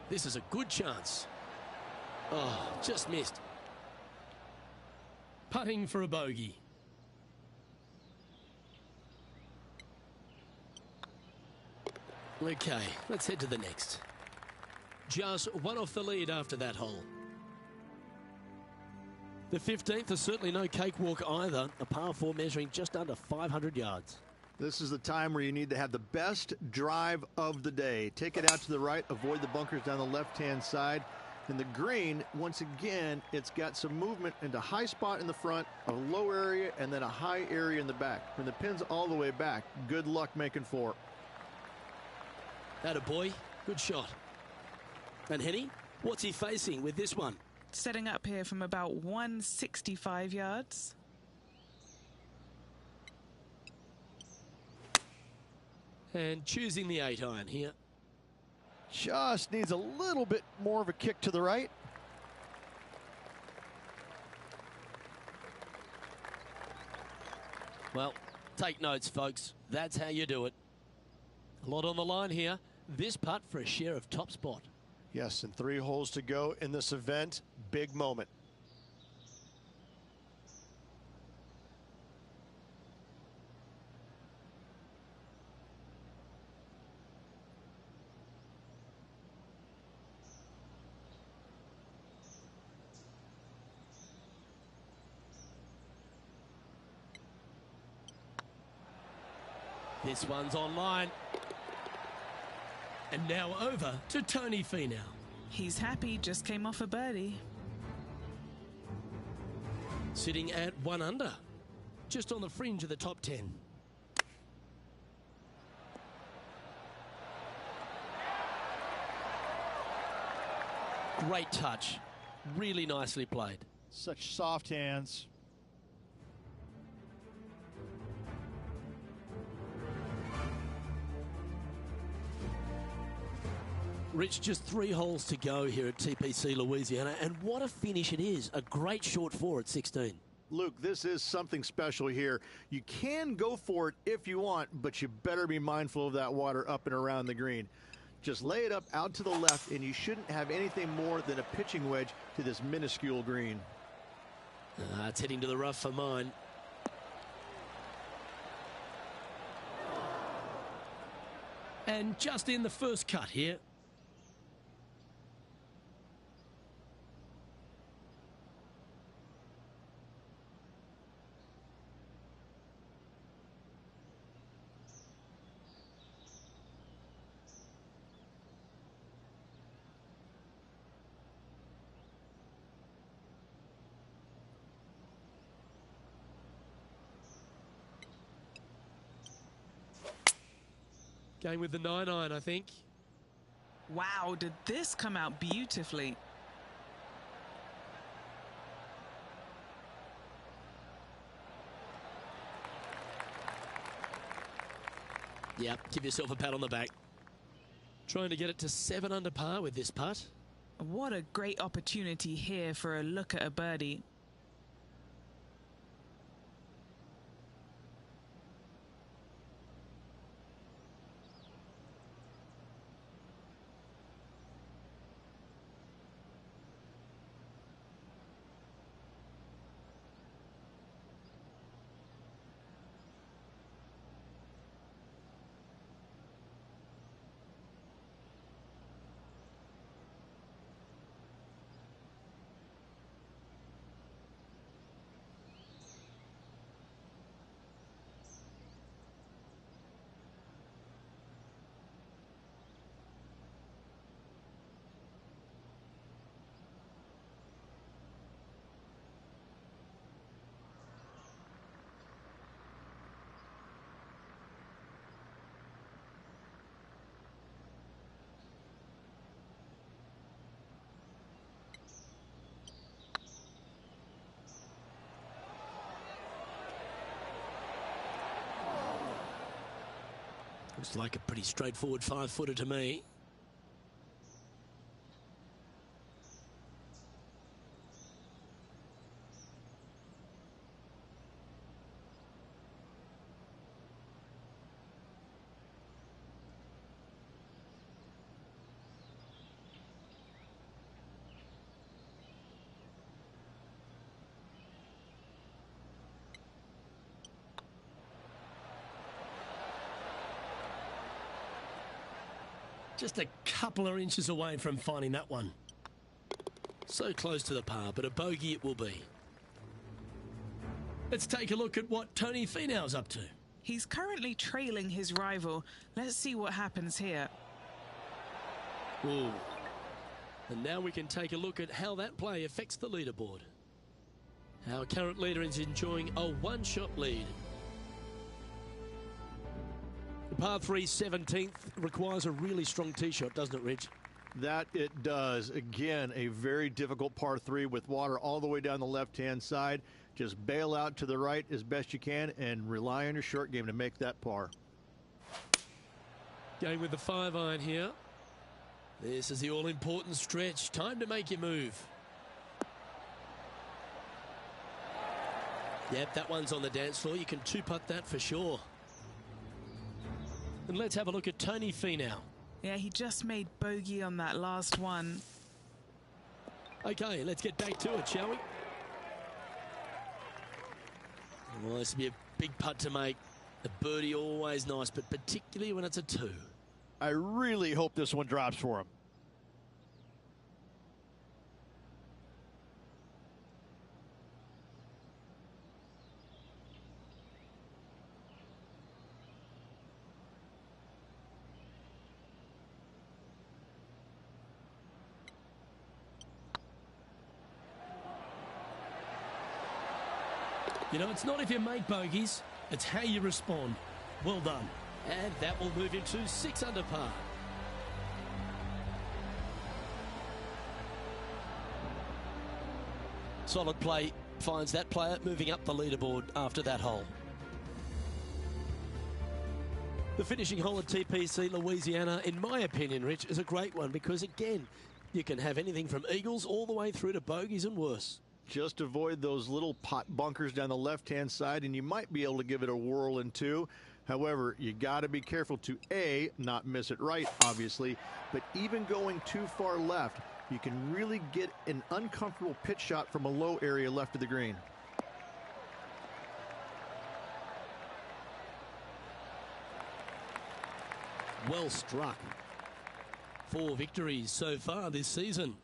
This is a good chance. Oh, just missed. Putting for a bogey. Okay, let's head to the next. Just one off the lead after that hole. The 15th is certainly no cakewalk either. A par 4 measuring just under 500 yards. This is the time where you need to have the best drive of the day. Take it out to the right, avoid the bunkers down the left-hand side. And the green, once again, it's got some movement into high spot in the front, a low area, and then a high area in the back. When the pin's all the way back, good luck making 4. Atta boy, good shot. And Henny, what's he facing with this one? Setting up here from about 165 yards. And choosing the 8-iron here. Just needs a little bit more of a kick to the right. Well, take notes, folks. That's how you do it. A lot on the line here. This putt for a share of top spot. Yes, and 3 holes to go in this event. Big moment. This one's online. And now over to Tony Finau. He's happy, just came off a birdie. Sitting at 1 under. Just on the fringe of the top 10. Great touch. Really nicely played. Such soft hands. Rich, just 3 holes to go here at TPC Louisiana, and what a finish it is. A great short 4 at 16. Luke, this is something special here. You can go for it if you want, but you better be mindful of that water up and around the green. Just lay it up out to the left, and you shouldn't have anything more than a pitching wedge to this minuscule green. It's heading to the rough for mine. And just in the first cut here. Going with the 9-iron, I think. Wow, did this come out beautifully? Yep, give yourself a pat on the back. Trying to get it to 7 under par with this putt. What a great opportunity here for a look at a birdie. Looks like a pretty straightforward 5-footer to me. Just a couple of inches away from finding that one. So close to the par, but a bogey it will be. Let's take a look at what Tony Finau's up to. He's currently trailing his rival. Let's see what happens here. Ooh. And now we can take a look at how that play affects the leaderboard. Our current leader is enjoying a one-shot lead. The par 3 17th requires a really strong tee shot, doesn't it, Rich? That it does. Again, a very difficult par 3 with water all the way down the left-hand side. Just bail out to the right as best you can and rely on your short game to make that par. Going with the 5-iron here. This is the all-important stretch. Time to make your move. Yep, that one's on the dance floor. You can two-putt that for sure. And let's have a look at Tony Finau. Yeah, he just made bogey on that last one. Okay, let's get back to it, shall we? Well, this will be a big putt to make. A birdie always nice, but particularly when it's a 2. I really hope this one drops for him. You know, it's not if you make bogeys, it's how you respond. Well done. And that will move him to 6 under par. Solid play finds that player moving up the leaderboard after that hole. The finishing hole at TPC Louisiana, in my opinion, Rich, is a great one because, again, you can have anything from eagles all the way through to bogeys and worse. Just avoid those little pot bunkers down the left-hand side, and you might be able to give it a whirl in 2. However, you got to be careful to, A, not miss it right, obviously, but even going too far left, you can really get an uncomfortable pitch shot from a low area left of the green. Well struck. 4 victories so far this season.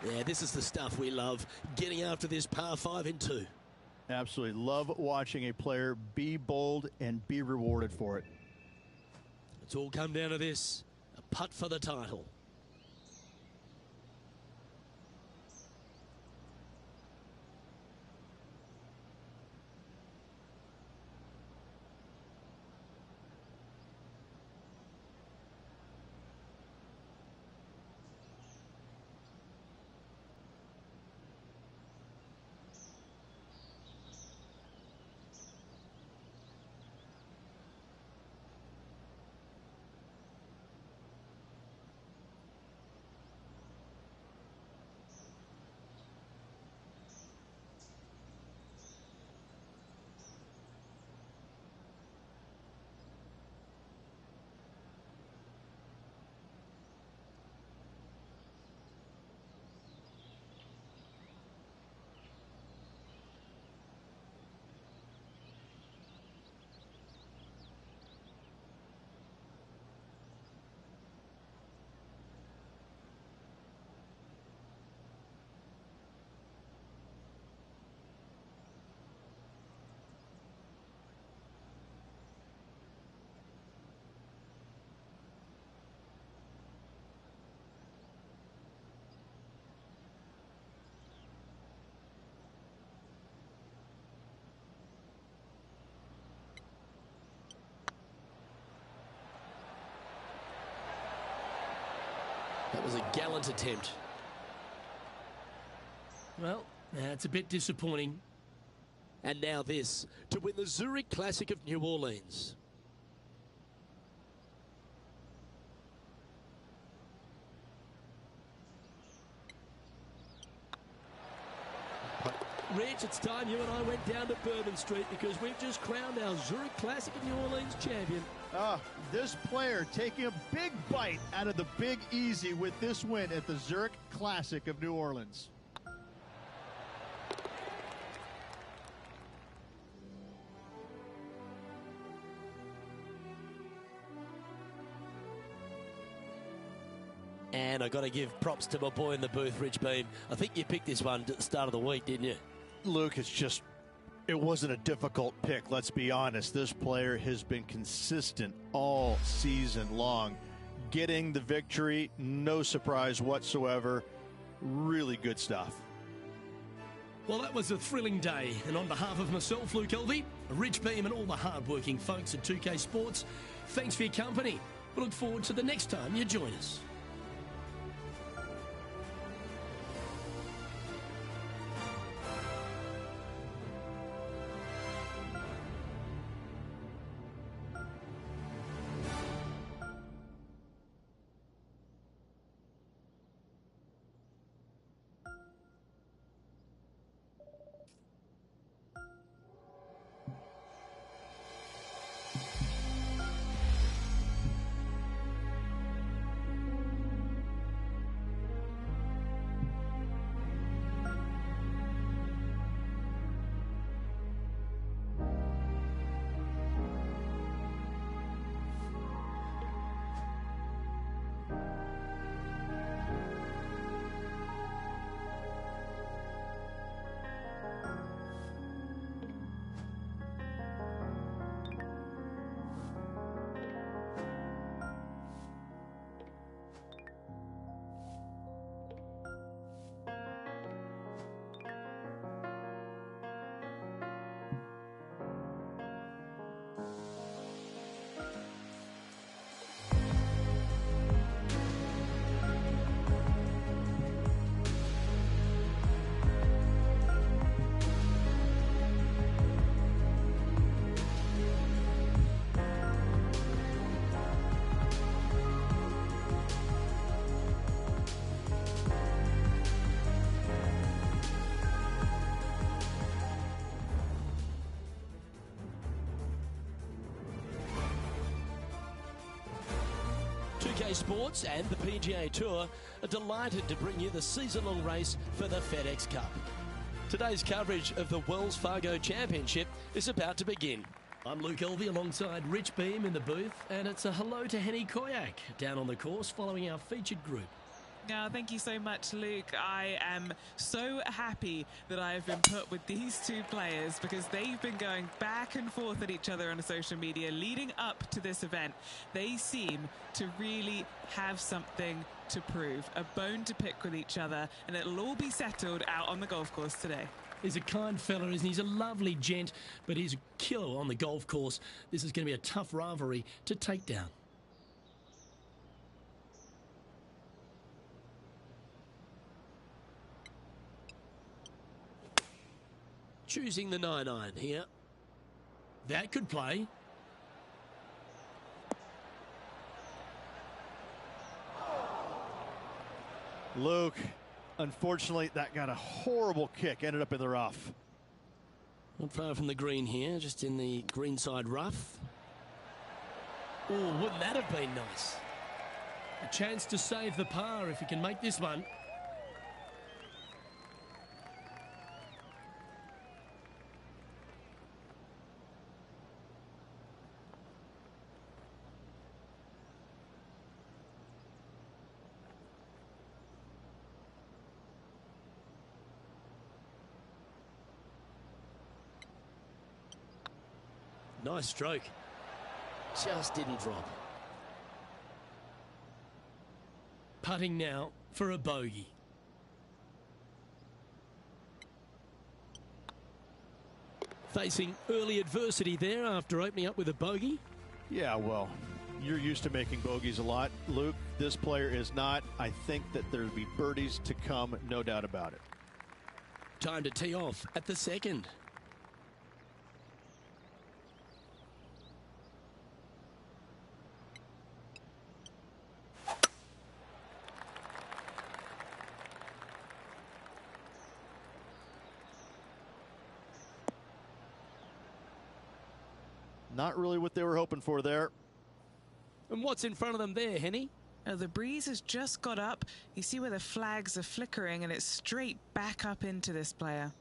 Yeah, this is the stuff we love, getting after this par 5 in 2. Absolutely love watching a player be bold and be rewarded for it. It's all come down to this, a putt for the title. That was a gallant attempt. Well, that's a bit disappointing. And now this, to win the Zurich Classic of New Orleans. Rich, it's time you and I went down to Bourbon Street because we've just crowned our Zurich Classic of New Orleans champion. This player taking a big bite out of the Big Easy with this win at the Zurich Classic of New Orleans. And I got to give props to my boy in the booth, Rich Beem. I think you picked this one at the start of the week, didn't you? Luke, it wasn't a difficult pick, let's be honest. This player has been consistent all season long. Getting the victory, no surprise whatsoever. Really good stuff. Well, that was a thrilling day. And on behalf of myself, Luke Elvey, Rich Beem and all the hard-working folks at 2K Sports, thanks for your company. We look forward to the next time you join us. Sports and the PGA Tour are delighted to bring you the season-long race for the FedEx Cup. Today's coverage of the Wells Fargo Championship is about to begin. I'm Luke Elvey alongside Rich Beem in the booth, and it's a hello to Henny Koyak down on the course following our featured group. Yeah, thank you so much, Luke. I am so happy that I have been put with these two players because they've been going back and forth at each other on social media leading up to this event. They seem to really have something to prove, a bone to pick with each other, and it'll all be settled out on the golf course today. He's a kind fella, isn't he? He's a lovely gent, but he's a killer on the golf course. This is going to be a tough rivalry to take down. Choosing the 9-iron here. That could play. Luke, unfortunately, that got a horrible kick. Ended up in the rough. Not far from the green here, just in the greenside rough. Oh, wouldn't that have been nice? A chance to save the par if he can make this one. Nice stroke. Just didn't drop. Putting now for a bogey. Facing early adversity there after opening up with a bogey. Yeah, well, you're used to making bogeys a lot, Luke. This player is not. I think that there'll be birdies to come, no doubt about it. Time to tee off at the second. Not really what they were hoping for there. And what's in front of them there, Henny? Oh, the breeze has just got up. You see where the flags are flickering, and it's straight back up into this player.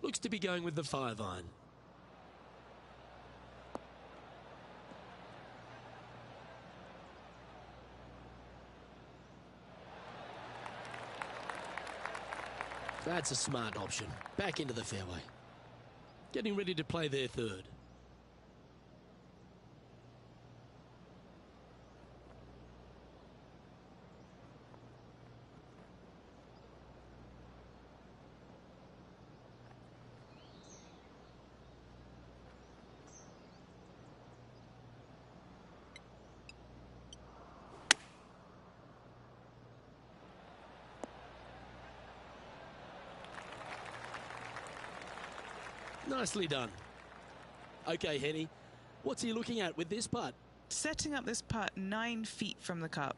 Looks to be going with the 5-iron. That's a smart option. Back into the fairway. Getting ready to play their third. Nicely done. Okay, Henny, what's he looking at with this putt? Setting up this putt 9 feet from the cup.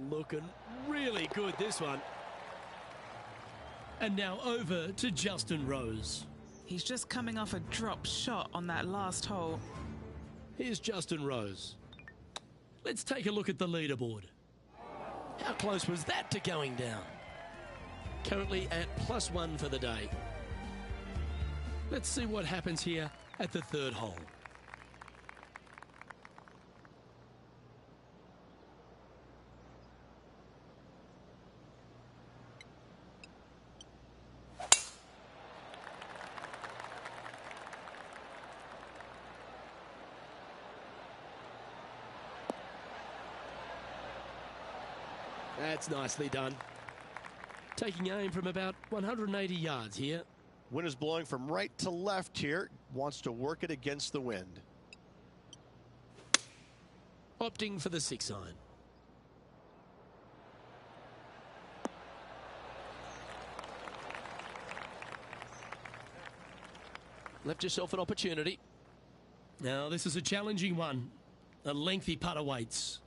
Looking really good, this one. And now over to Justin Rose. He's just coming off a drop shot on that last hole. Here's Justin Rose. Let's take a look at the leaderboard. How close was that to going down? Currently at +1 for the day. Let's see what happens here at the third hole. That's nicely done. Taking aim from about 180 yards here. Wind is blowing from right to left here. Wants to work it against the wind. Opting for the 6-iron. Left yourself an opportunity. Now this is a challenging one. A lengthy putt awaits.